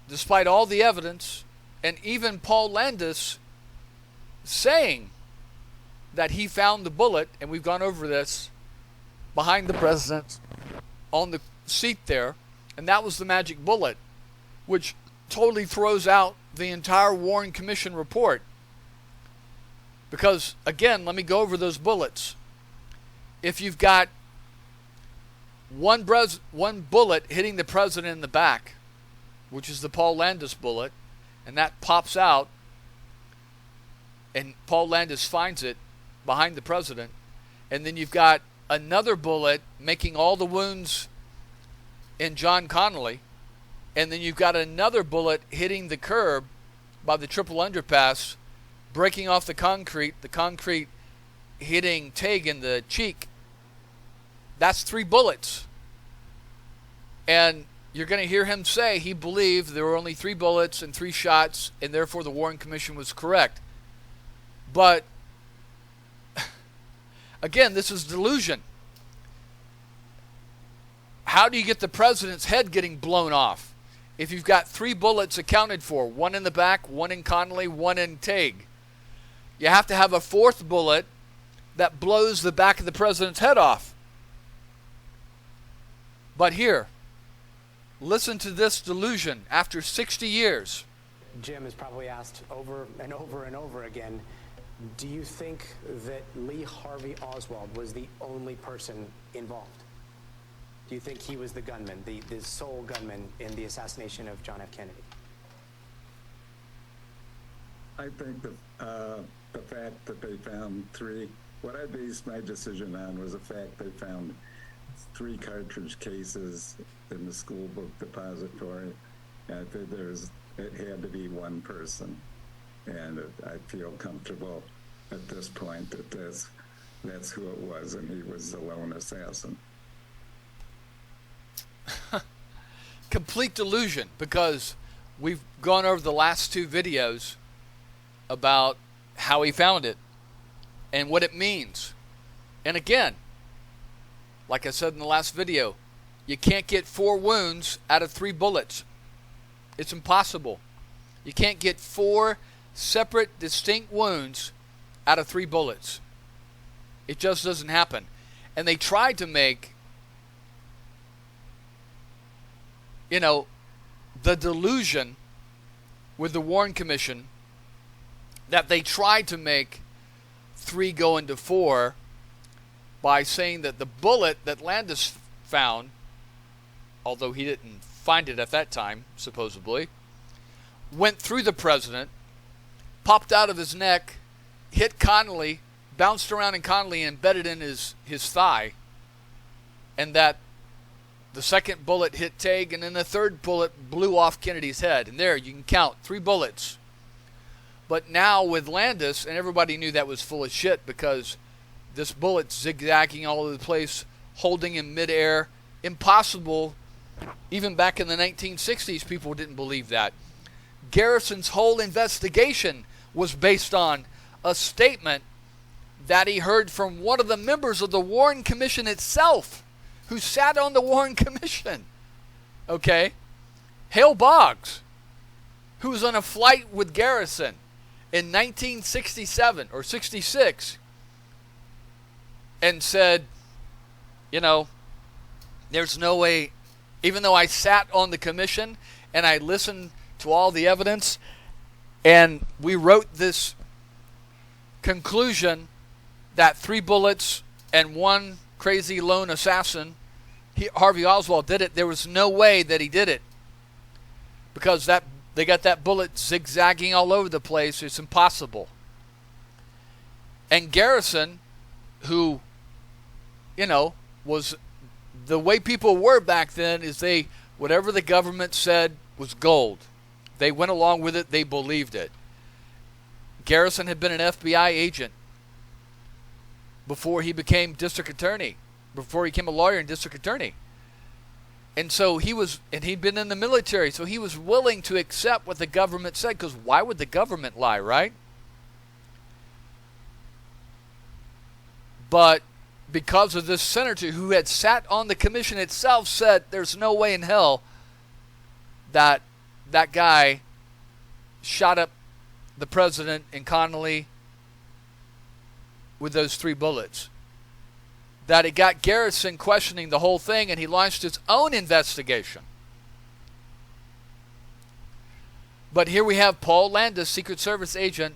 S1: Despite all the evidence, and even Paul Landis saying that he found the bullet, and we've gone over this, behind the president on the seat there, and that was the magic bullet, which totally throws out the entire Warren Commission report. Because, again, let me go over those bullets. If you've got one bullet hitting the president in the back, which is the Paul Landis bullet, and that pops out, and Paul Landis finds it, behind the president, and then you've got another bullet making all the wounds in John Connolly, and then you've got another bullet hitting the curb by the triple underpass, breaking off the concrete hitting Tague in the cheek. That's 3 bullets. And you're going to hear him say he believed there were only 3 bullets and 3 shots, and therefore the Warren Commission was correct. But, again, this is delusion. How do you get the president's head getting blown off if you've got 3 bullets accounted for, 1 in the back, 1 in Connolly, 1 in Tague? You have to have a 4th bullet that blows the back of the president's head off. But here, listen to this delusion after 60 years.
S2: Jim has probably asked over and over and over again, do you think that Lee Harvey Oswald was the only person involved? Do you think he was the gunman, the sole gunman in the assassination of John F. Kennedy?
S3: I think the fact that they found 3, what I based my decision on was the fact they found 3 cartridge cases in the school book depository. And I think it had to be one person. And I feel comfortable at this point that that's who it was, and he was the lone assassin.
S1: Complete delusion, because we've gone over the last 2 videos about how he found it and what it means. And again, like I said in the last video, you can't get 4 wounds out of 3 bullets. It's impossible. You can't get 4 separate, distinct wounds out of 3 bullets. It just doesn't happen. And they tried to make, the delusion with the Warren Commission that they tried to make 3 go into 4 by saying that the bullet that Landis found, although he didn't find it at that time, supposedly, went through the president, popped out of his neck, hit Connolly, bounced around in Connolly, and embedded in his thigh, and that the second bullet hit Tague, and then the third bullet blew off Kennedy's head. And there, you can count 3 bullets. But now with Landis, and everybody knew that was full of shit, because this bullet's zigzagging all over the place, holding in midair. Impossible. Even back in the 1960s, people didn't believe that. Garrison's whole investigation was based on a statement that he heard from one of the members of the Warren Commission itself, who sat on the Warren Commission. Okay? Hale Boggs, who was on a flight with Garrison in 1967 or 66, and said, there's no way, even though I sat on the commission and I listened to all the evidence, and we wrote this conclusion that 3 bullets and 1 crazy lone assassin, Harvey Oswald, did it. There was no way that he did it, because they got that bullet zigzagging all over the place. It's impossible. And Garrison, who, was the way people were back then, is whatever the government said was gold. They went along with it. They believed it. Garrison had been an FBI agent before he became district attorney, before he became a lawyer and district attorney. And so he'd been in the military, so he was willing to accept what the government said, because why would the government lie, right? But because of this senator who had sat on the commission itself said there's no way in hell that guy shot up the president and Connolly with those 3 bullets, that it got Garrison questioning the whole thing, and he launched his own investigation. But here we have Paul Landis, Secret Service agent,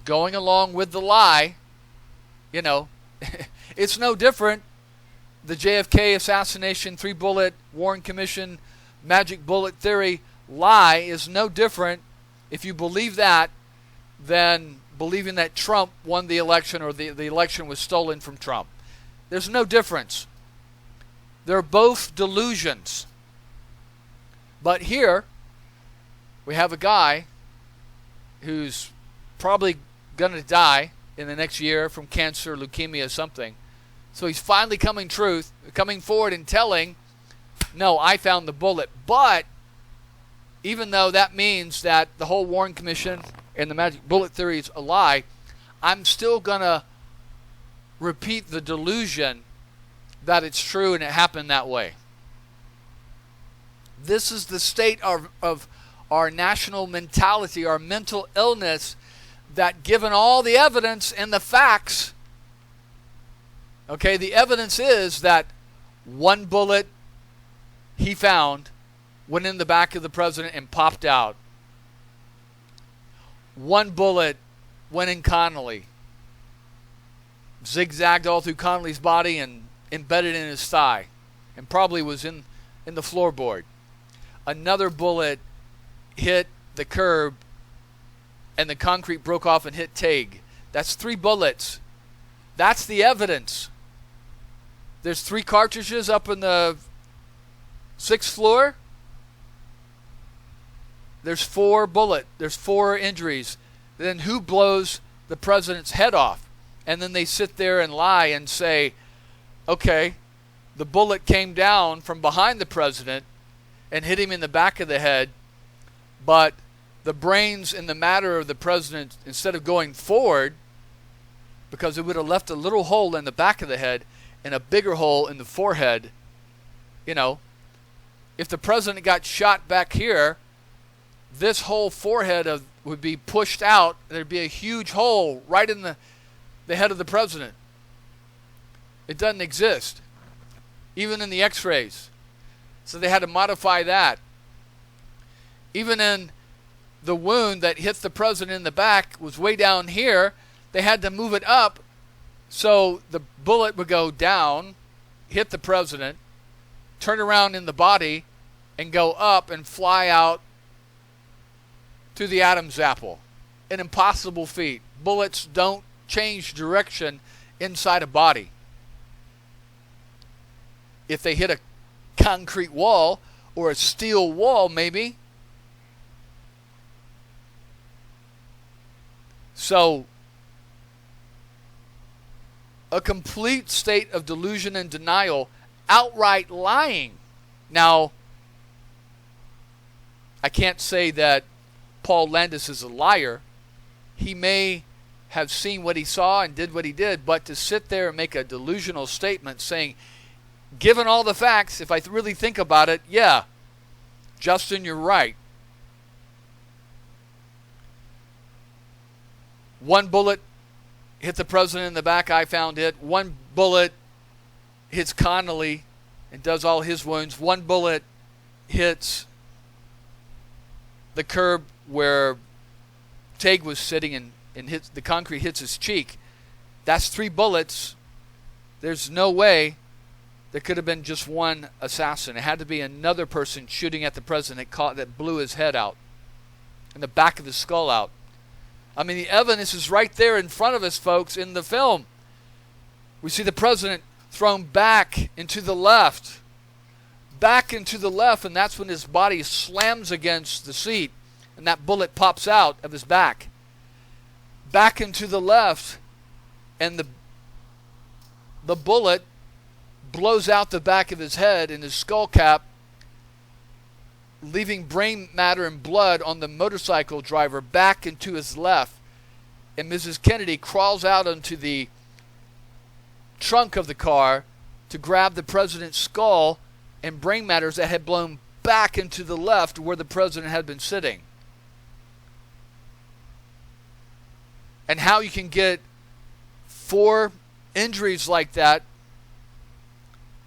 S1: going along with the lie. It's no different. The JFK assassination, 3-bullet Warren Commission, magic bullet theory lie is no different, if you believe that, than believing that Trump won the election or the election was stolen from Trump. There's no difference. They're both delusions. But here, we have a guy who's probably going to die in the next year from cancer, leukemia, something. So he's finally coming forward and telling, no, I found the bullet. But even though that means that the whole Warren Commission and the magic bullet theory is a lie, I'm still going to repeat the delusion that it's true and it happened that way. This is the state of our national mentality, our mental illness, that given all the evidence and the facts, okay, the evidence is that one bullet he found went in the back of the president and popped out. One bullet went in Connally, zigzagged all through Connally's body and embedded in his thigh, and probably was in the floorboard. Another bullet hit the curb and the concrete broke off and hit Tague. That's 3 bullets. That's the evidence. There's 3 cartridges up in the 6th floor. There's 4 There's 4 injuries. Then who blows the president's head off? And then they sit there and lie and say, okay, the bullet came down from behind the president and hit him in the back of the head, but the brains and the matter of the president, instead of going forward, because it would have left a little hole in the back of the head and a bigger hole in the forehead. You know, if the president got shot back here, this whole forehead would be pushed out. There'd be a huge hole right in the head of the president. It doesn't exist, even in the x-rays. So they had to modify that. Even in the wound that hit the president in the back was way down here, they had to move it up so the bullet would go down, hit the president, turn around in the body, and go up and fly out to the Adam's apple. An impossible feat. Bullets don't change direction inside a body. If they hit a concrete wall or a steel wall, maybe. So, a complete state of delusion and denial, outright lying. Now, I can't say that Paul Landis is a liar. He may have seen what he saw and did what he did, but to sit there and make a delusional statement saying, given all the facts, if I really think about it, yeah, Justin, you're right. One bullet hit the president in the back, I found it. One bullet hits Connally and does all his wounds. One bullet hits the curb where Tague was sitting and hits the concrete, hits his cheek. That's 3 bullets. There's no way there could have been just one assassin. It had to be another person shooting at the president that blew his head out and the back of his skull out. I mean, the evidence is right there in front of us, folks, in the film. We see the president thrown back into the left. Back into the left, and that's when his body slams against the seat, and that bullet pops out of his back. Back into the left, and the bullet blows out the back of his head and his skull cap, leaving brain matter and blood on the motorcycle driver back into his left. And Mrs. Kennedy crawls out onto the trunk of the car to grab the president's skull and brain matters that had blown back into the left where the president had been sitting. And how you can get 4 injuries like that,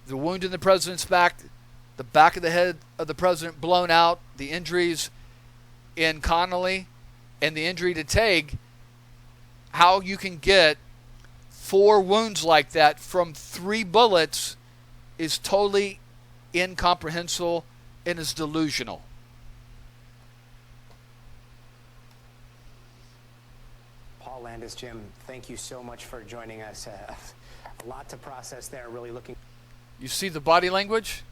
S1: the wound in the president's back, the back of the head of the president blown out, the injuries in Connally, and the injury to Tague, how you can get 4 wounds like that from 3 bullets is totally incomprehensible and is
S2: Paul Paul Landis. Jim, thank you so much for joining us. A lot to process there. Really looking.
S1: You see the body language?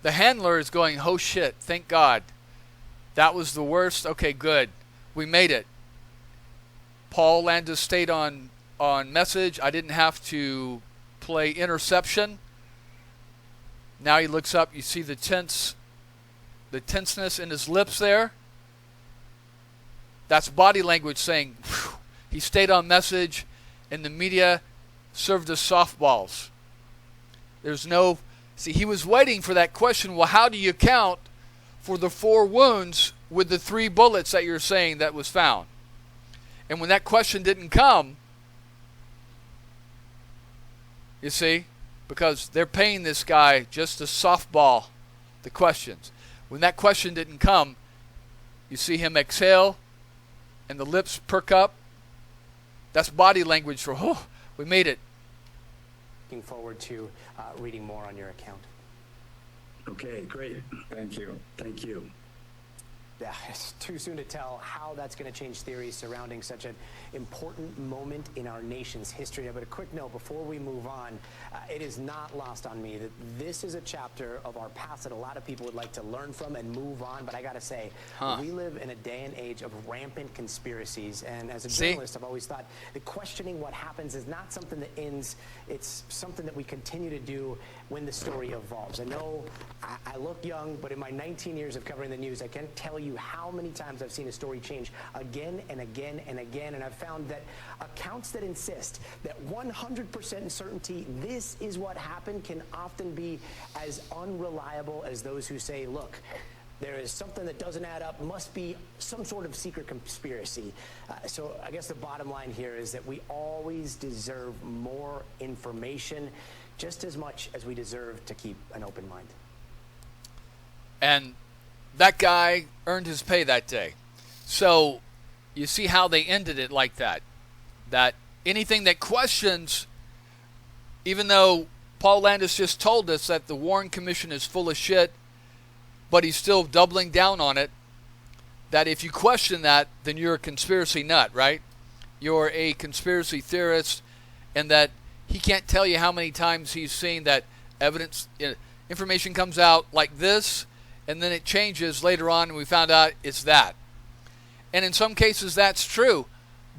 S1: The handler is going, oh shit, thank God. That was the worst. Okay, good. We made it. Paul Landis stayed on message. I didn't have to play interception. Now he looks up. You see the tenseness in his lips there. That's body language saying, whew, he stayed on message, and the media served us softballs. There's no... See, he was waiting for that question, well, how do you count for the 4 wounds with the 3 bullets that you're saying that was found? And when that question didn't come, you see, because they're paying this guy just to softball the questions. When that question didn't come, you see him exhale and the lips perk up. That's body language for, oh, we made it.
S2: Looking forward to reading more on your account.
S4: Okay, great.
S3: Thank you.
S4: Thank you.
S2: Yeah, it's too soon to tell how that's going to change theories surrounding such an important moment in our nation's history. But a quick note before we move on, it is not lost on me that this is a chapter of our past that a lot of people would like to learn from and move on. But I got to say, we live in a day and age of rampant conspiracies. And as a journalist, I've always thought that questioning what happens is not something that ends. It's something that we continue to do when the story evolves. I know I look young, but in my 19 years of covering the news, I can't tell you how many times I've seen a story change again and again and again. And I've found that accounts that insist that 100% certainty this is what happened can often be as unreliable as those who say, look, there is something that doesn't add up, must be some sort of secret conspiracy. So I guess the bottom line here is that we always deserve more information, just as much as we deserve to keep an open mind.
S1: And that guy earned his pay that day. So you see how they ended it like that. That anything that questions, even though Paul Landis just told us that the Warren Commission is full of shit, but he's still doubling down on it, that if you question that, then you're a conspiracy nut, right? You're a conspiracy theorist, and that he can't tell you how many times he's seen that evidence, information comes out like this, and then it changes later on, and we found out it's that. And in some cases, that's true.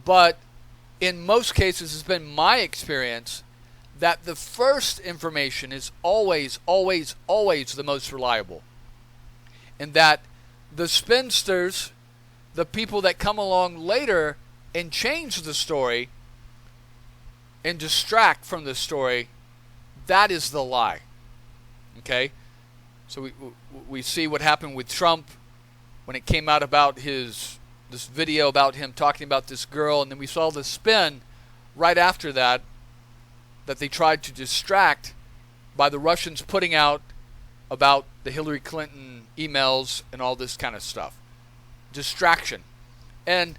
S1: But in most cases, it's been my experience that the first information is always, always, always the most reliable. And that the spinsters, the people that come along later and change the story and distract from the story, that is the lie. Okay? So we see what happened with Trump when it came out about this video about him talking about this girl, and then we saw the spin right after that they tried to distract by the Russians putting out about the Hillary Clinton emails and all this kind of stuff. Distraction. And,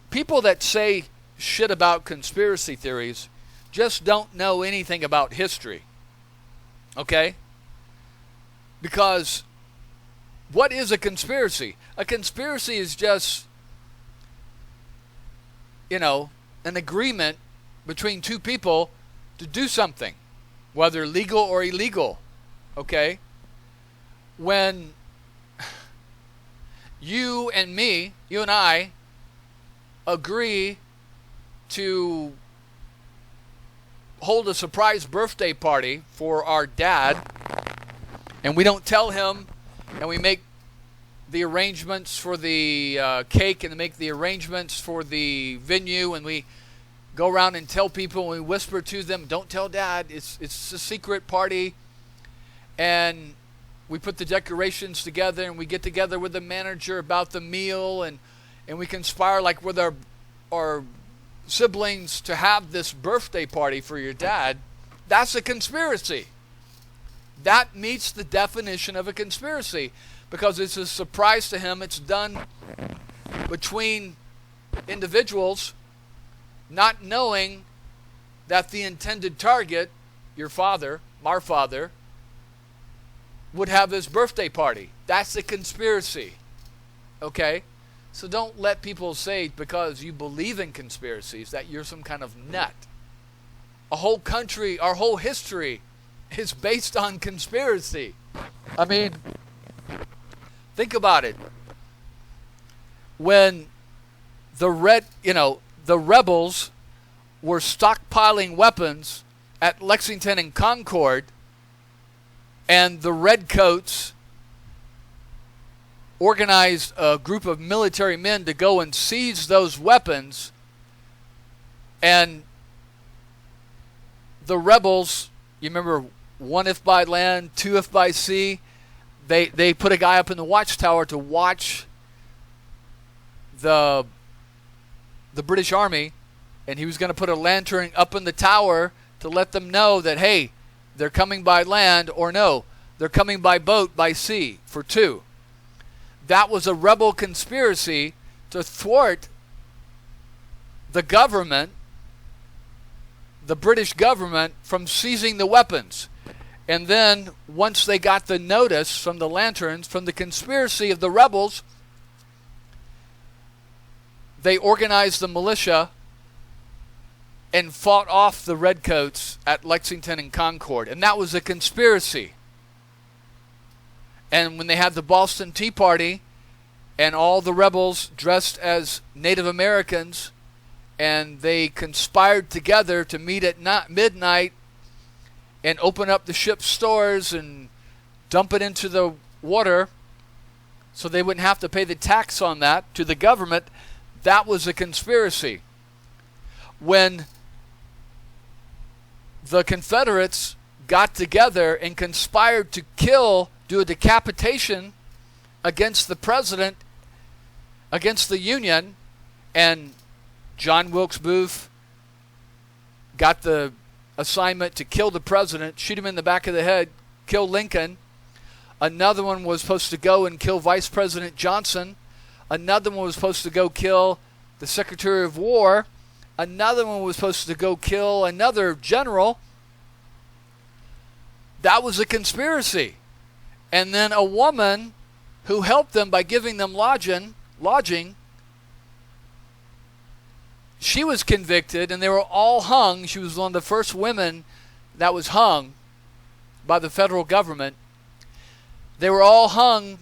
S1: people that say shit about conspiracy theories just don't know anything about history. Okay? Because what is a conspiracy? A conspiracy is just, an agreement between 2 people to do something, whether legal or illegal. Okay? When you and I, agree to hold a surprise birthday party for our dad, and we don't tell him, and we make the arrangements for the cake and make the arrangements for the venue, and we go around and tell people, and we whisper to them, don't tell Dad, it's a secret party, and we put the decorations together, and we get together with the manager about the meal, and we conspire like with our siblings to have this birthday party for your dad. That's a conspiracy. That meets the definition of a conspiracy because it's a surprise to him. It's done between individuals not knowing that the intended target, your father, our father, would have his birthday party. That's a conspiracy. Okay? So don't let people say because you believe in conspiracies that you're some kind of nut. A whole country, our whole history is based on conspiracy. I mean, think about it. When the rebels were stockpiling weapons at Lexington and Concord, and the redcoats organized a group of military men to go and seize those weapons, and the rebels, you remember, 1 if by land, 2 if by sea, they put a guy up in the watchtower to watch the British Army, and he was going to put a lantern up in the tower to let them know that, hey, they're coming by land, or no, they're coming by boat, by sea, for 2. That was a rebel conspiracy to thwart the government, the British government, from seizing the weapons. And then, once they got the notice from the lanterns, from the conspiracy of the rebels, they organized the militia and fought off the redcoats at Lexington and Concord. And that was a conspiracy. And when they had the Boston Tea Party and all the rebels dressed as Native Americans, and they conspired together to meet at midnight and open up the ship's stores and dump it into the water so they wouldn't have to pay the tax on that to the government, that was a conspiracy. When the Confederates got together and conspired to do a decapitation against the president, against the Union, and John Wilkes Booth got the assignment to kill the president, shoot him in the back of the head, kill Lincoln. Another one was supposed to go and kill Vice President Johnson. Another one was supposed to go kill the Secretary of War. Another one was supposed to go kill another general. That was a conspiracy. And then a woman who helped them by giving them lodging, she was convicted, and they were all hung. She was one of the first women that was hung by the federal government. They were all hung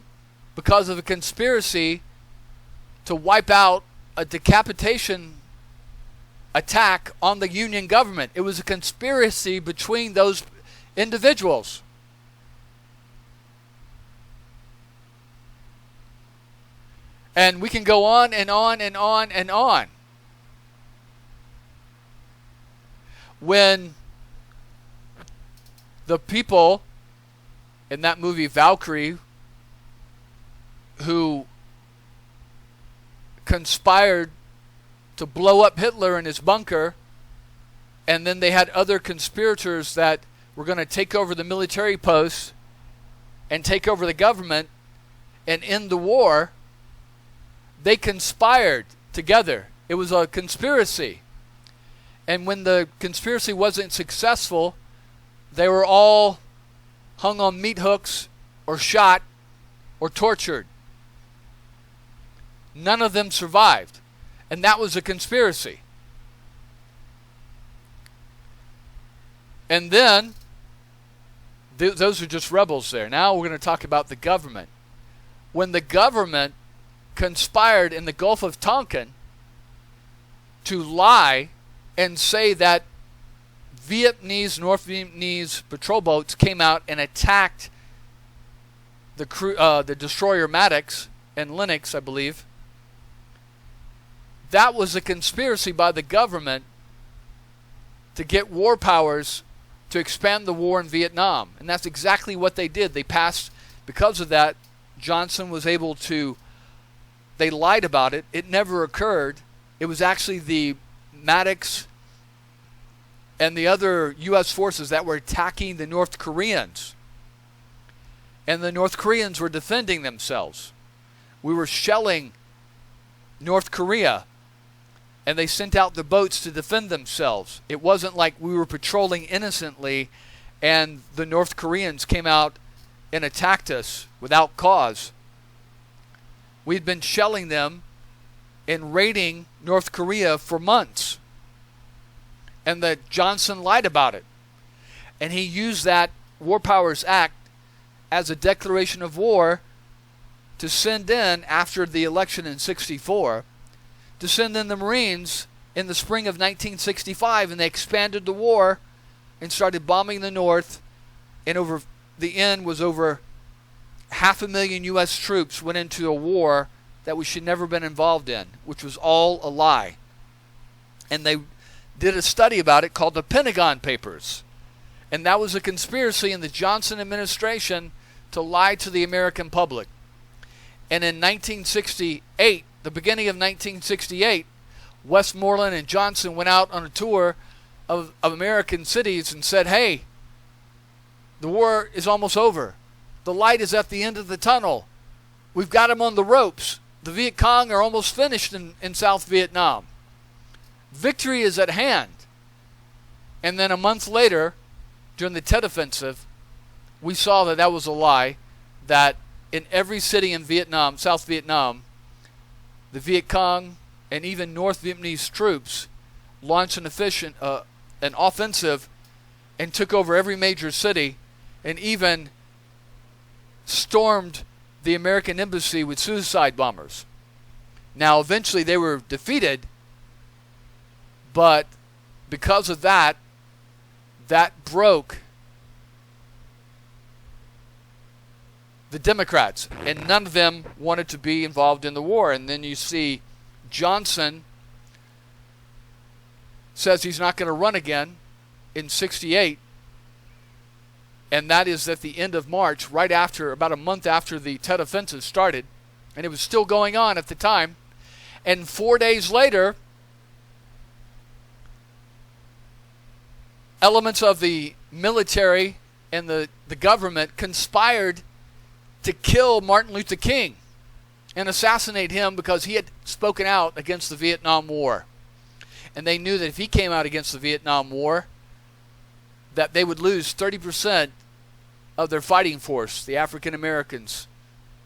S1: because of a conspiracy to wipe out a decapitation attack on the Union government. It was a conspiracy between those individuals. And we can go on and on and on and on. When the people in that movie Valkyrie who conspired to blow up Hitler in his bunker, and then they had other conspirators that were going to take over the military posts and take over the government and end the war, they conspired together. It was a conspiracy. And when the conspiracy wasn't successful, they were all hung on meat hooks or shot or tortured. None of them survived. And that was a conspiracy. And then, those are just rebels there. Now we're going to talk about the government. When the government conspired in the Gulf of Tonkin to lie and say that North Vietnamese patrol boats came out and attacked the destroyer Maddox and Lennox, I believe. That was a conspiracy by the government to get war powers to expand the war in Vietnam. And that's exactly what they did. They passed, because of that, Johnson was able to, they lied about it. It never occurred. It was actually the Maddox and the other U.S. forces that were attacking the North Koreans. And the North Koreans were defending themselves. We were shelling North Korea, and they sent out the boats to defend themselves. It wasn't like we were patrolling innocently and the North Koreans came out and attacked us without cause. We'd been shelling them and raiding North Korea for months. And that Johnson lied about it. And he used that War Powers Act as a declaration of war to send in, after the election in 64, to send in the Marines in the spring of 1965, and they expanded the war and started bombing the North, and over the end was over 500,000 U.S. troops went into a war that we should never have been involved in, which was all a lie. And they did a study about it called the Pentagon Papers. And that was a conspiracy in the Johnson administration to lie to the American public. And in 1968, the beginning of 1968, Westmoreland and Johnson went out on a tour of American cities and said, hey, the war is almost over. The light is at the end of the tunnel. We've got them on the ropes. The Viet Cong are almost finished in South Vietnam. Victory is at hand. And then a month later, during the Tet Offensive, we saw that that was a lie, that in every city in Vietnam, South Vietnam, the Viet Cong and even North Vietnamese troops launched an offensive and took over every major city and even stormed the American embassy with suicide bombers. Now, eventually they were defeated, but because of that, that broke the Democrats, and none of them wanted to be involved in the war. And then you see Johnson says he's not going to run again in 68, and that is at the end of March, right after, about a month after the Tet Offensive started, and it was still going on at the time. And 4 days later, elements of the military and the government conspired to kill Martin Luther King and assassinate him because he had spoken out against the Vietnam War. And they knew that if he came out against the Vietnam War, that they would lose 30% of their fighting force, the African Americans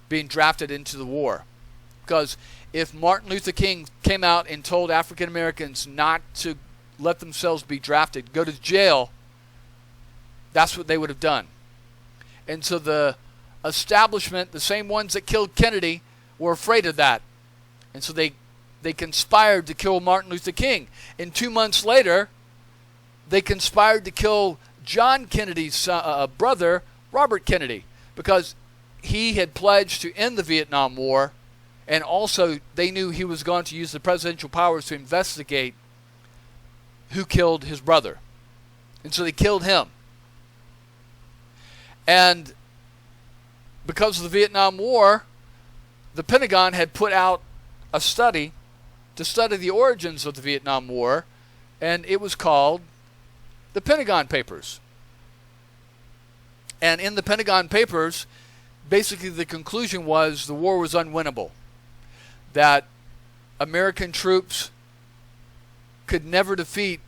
S1: being drafted into the war. Because if Martin Luther King came out and told African Americans not to let themselves be drafted, go to jail, that's what they would have done. And so the establishment, the same ones that killed Kennedy, were afraid of that. And so they conspired to kill Martin Luther King. And 2 months later, they conspired to kill John Kennedy's brother, Robert Kennedy, because he had pledged to end the Vietnam War, and also they knew he was going to use the presidential powers to investigate who killed his brother. And so they killed him. And because of the Vietnam War, the Pentagon had put out a study to study the origins of the Vietnam War, and it was called the Pentagon Papers. And in the Pentagon Papers, basically the conclusion was the war was unwinnable, that American troops could never defeat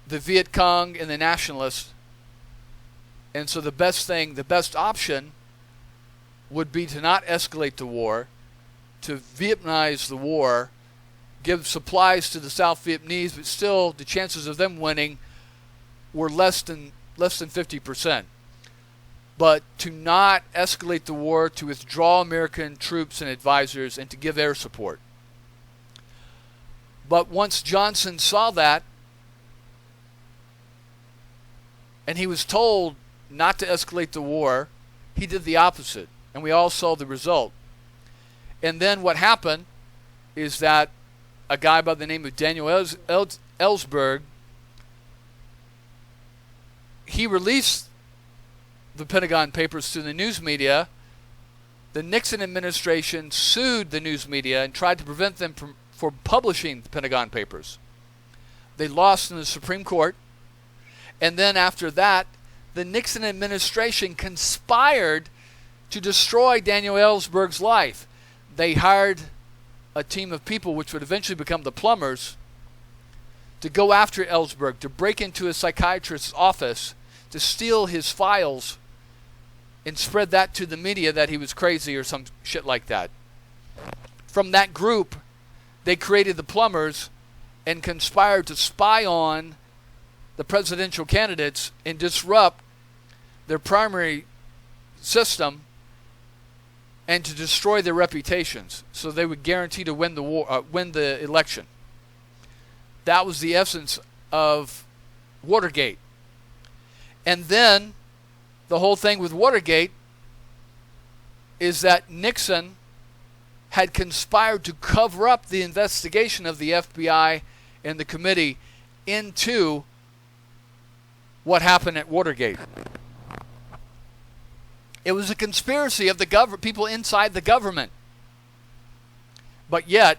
S1: the Viet Cong and the nationalists, and so the best option would be to not escalate the war, to Vietnamize the war, give supplies to the South Vietnamese, but still the chances of them winning were less than 50%. But to not escalate the war, to withdraw American troops and advisors, and to give air support. But once Johnson saw that, and he was told not to escalate the war, he did the opposite. And we all saw the result. And then what happened is that a guy by the name of Daniel Ellsberg, he released the Pentagon Papers to the news media. The Nixon administration sued the news media and tried to prevent them from publishing the Pentagon Papers. They lost in the Supreme Court. And then after that, the Nixon administration conspired to destroy Daniel Ellsberg's life. They hired a team of people, which would eventually become the Plumbers, to go after Ellsberg, to break into a psychiatrist's office, to steal his files, and spread that to the media that he was crazy or some shit like that. from that group, they created the plumbers and conspired to spy on the presidential candidates and disrupt their primary system and to destroy their reputations so they would guarantee to win the election. That was the essence of Watergate. And then the whole thing with Watergate is that Nixon had conspired to cover up the investigation of the FBI and the committee into what happened at Watergate. It was a conspiracy of the people inside the government. But yet,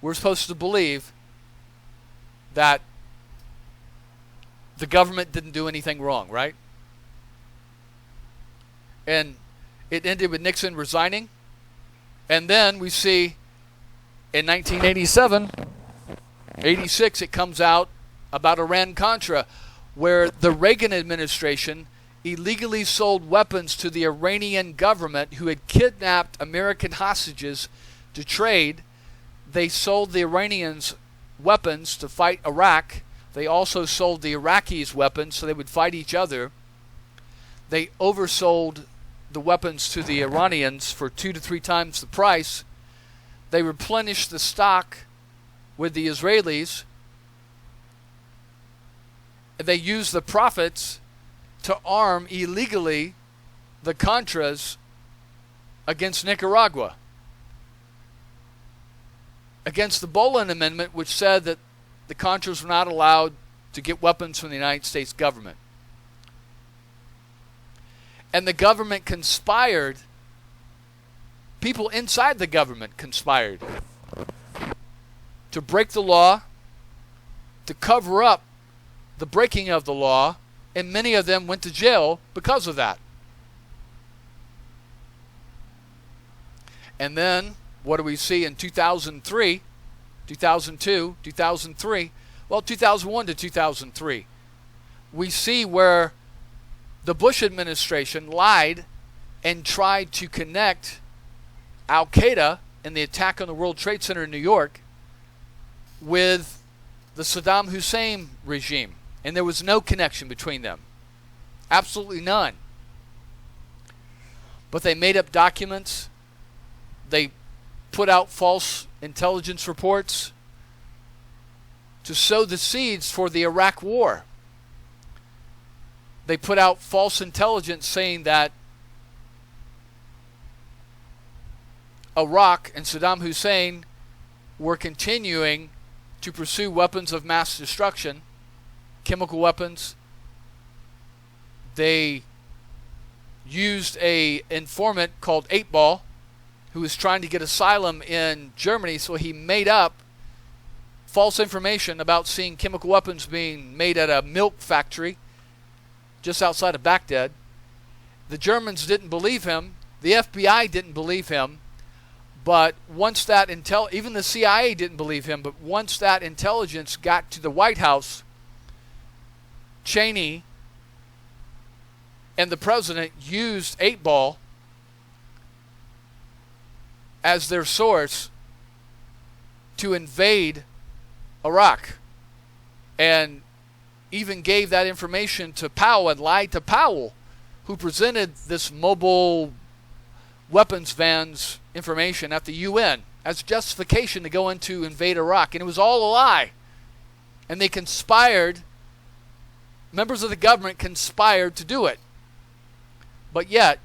S1: we're supposed to believe that the government didn't do anything wrong, right? And it ended with Nixon resigning. And then we see in 1987, 86, it comes out about Iran-Contra, where the Reagan administration illegally sold weapons to the Iranian government who had kidnapped American hostages to trade. They sold the Iranians weapons to fight Iraq. They also sold the Iraqis weapons so they would fight each other. They oversold the weapons to the Iranians for 2 to 3 times the price. They replenished the stock with the Israelis. They used the profits to arm illegally the Contras against Nicaragua, against the Boland Amendment, which said that the Contras were not allowed to get weapons from the United States government. And the government conspired, people inside the government conspired to break the law, to cover up the breaking of the law, and many of them went to jail because of that. And then, what do we see in 2003, 2002, 2003? Well, 2001 to 2003. We see where the Bush administration lied and tried to connect Al-Qaeda and the attack on the World Trade Center in New York with the Saddam Hussein regime. And there was no connection between them. Absolutely none. But they made up documents. They put out false intelligence reports to sow the seeds for the Iraq War. They put out false intelligence saying that Iraq and Saddam Hussein were continuing to pursue weapons of mass destruction, chemical weapons. They used an informant called 8 Ball who was trying to get asylum in Germany, so he made up false information about seeing chemical weapons being made at a milk factory just outside of Baghdad. The Germans didn't believe him. The FBI didn't believe him. But once that even the CIA didn't believe him, but once that intelligence got to the White House, Cheney and the president used 8 Ball as their source to invade Iraq, and even gave that information to Powell and lied to Powell, who presented this mobile weapons vans information at the UN as justification to go into invade Iraq. And it was all a lie. And they conspired, members of the government conspired to do it. But yet,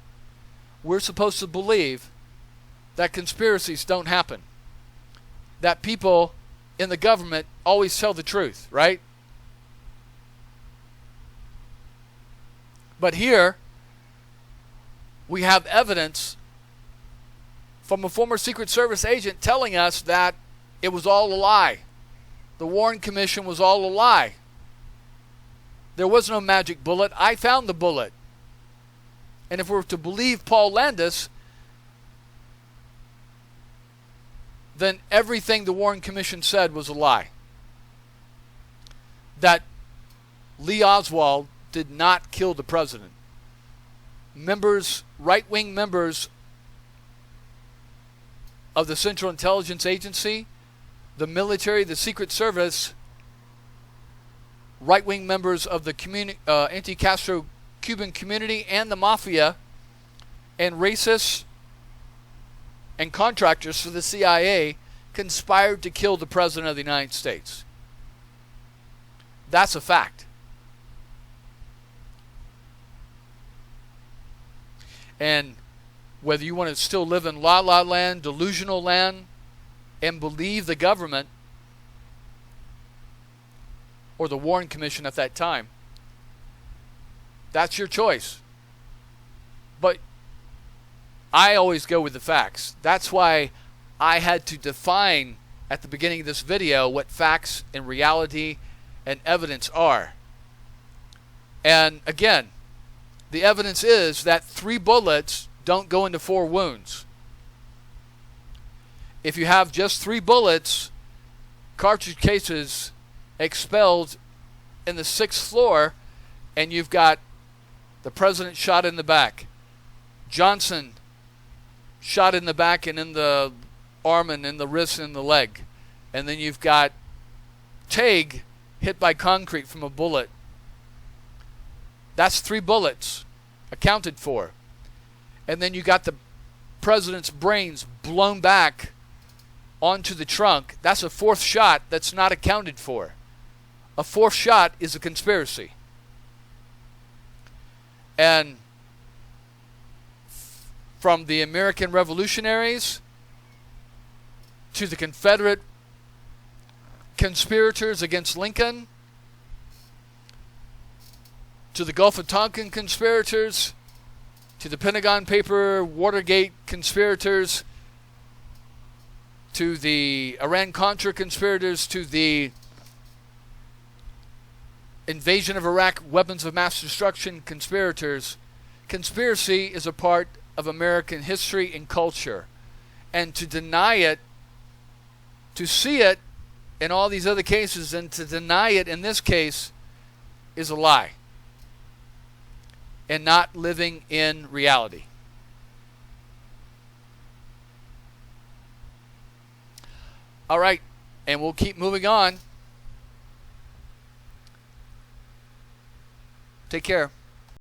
S1: we're supposed to believe that conspiracies don't happen. That people in the government always tell the truth, right? But here, we have evidence from a former Secret Service agent telling us that it was all a lie. The Warren Commission was all a lie. There was no magic bullet. I found the bullet. And if we're to believe Paul Landis, then everything the Warren Commission said was a lie. That Lee Oswald did not kill the president. Members, right-wing members of the Central Intelligence Agency, the military, the Secret Service, right-wing members of the anti-Castro Cuban community and the mafia, and racists and contractors for the CIA conspired to kill the President of the United States. That's a fact. And whether you want to still live in la-la land, delusional land, and believe the government or the Warren Commission at that time, that's your choice. But I always go with the facts. That's why I had to define at the beginning of this video what facts and reality and evidence are. And again, the evidence is that 3 bullets don't go into 4 wounds. If you have just 3 bullets, cartridge cases expelled in the 6th floor, and you've got the president shot in the back, Johnson shot in the back and in the arm and in the wrist and the leg, and then you've got Tague hit by concrete from a bullet. That's 3 bullets accounted for. And then you got the president's brains blown back onto the trunk. That's a 4th shot that's not accounted for. A 4th shot is a conspiracy. And from the American revolutionaries to the Confederate conspirators against Lincoln, to the Gulf of Tonkin conspirators, to the Pentagon Paper Watergate conspirators, to the Iran-Contra conspirators, to the invasion of Iraq weapons of mass destruction conspirators, conspiracy is a part of American history and culture. And to deny it, to see it in all these other cases, and to deny it in this case, is a lie. And not living in reality. All right, and we'll keep moving on. Take care.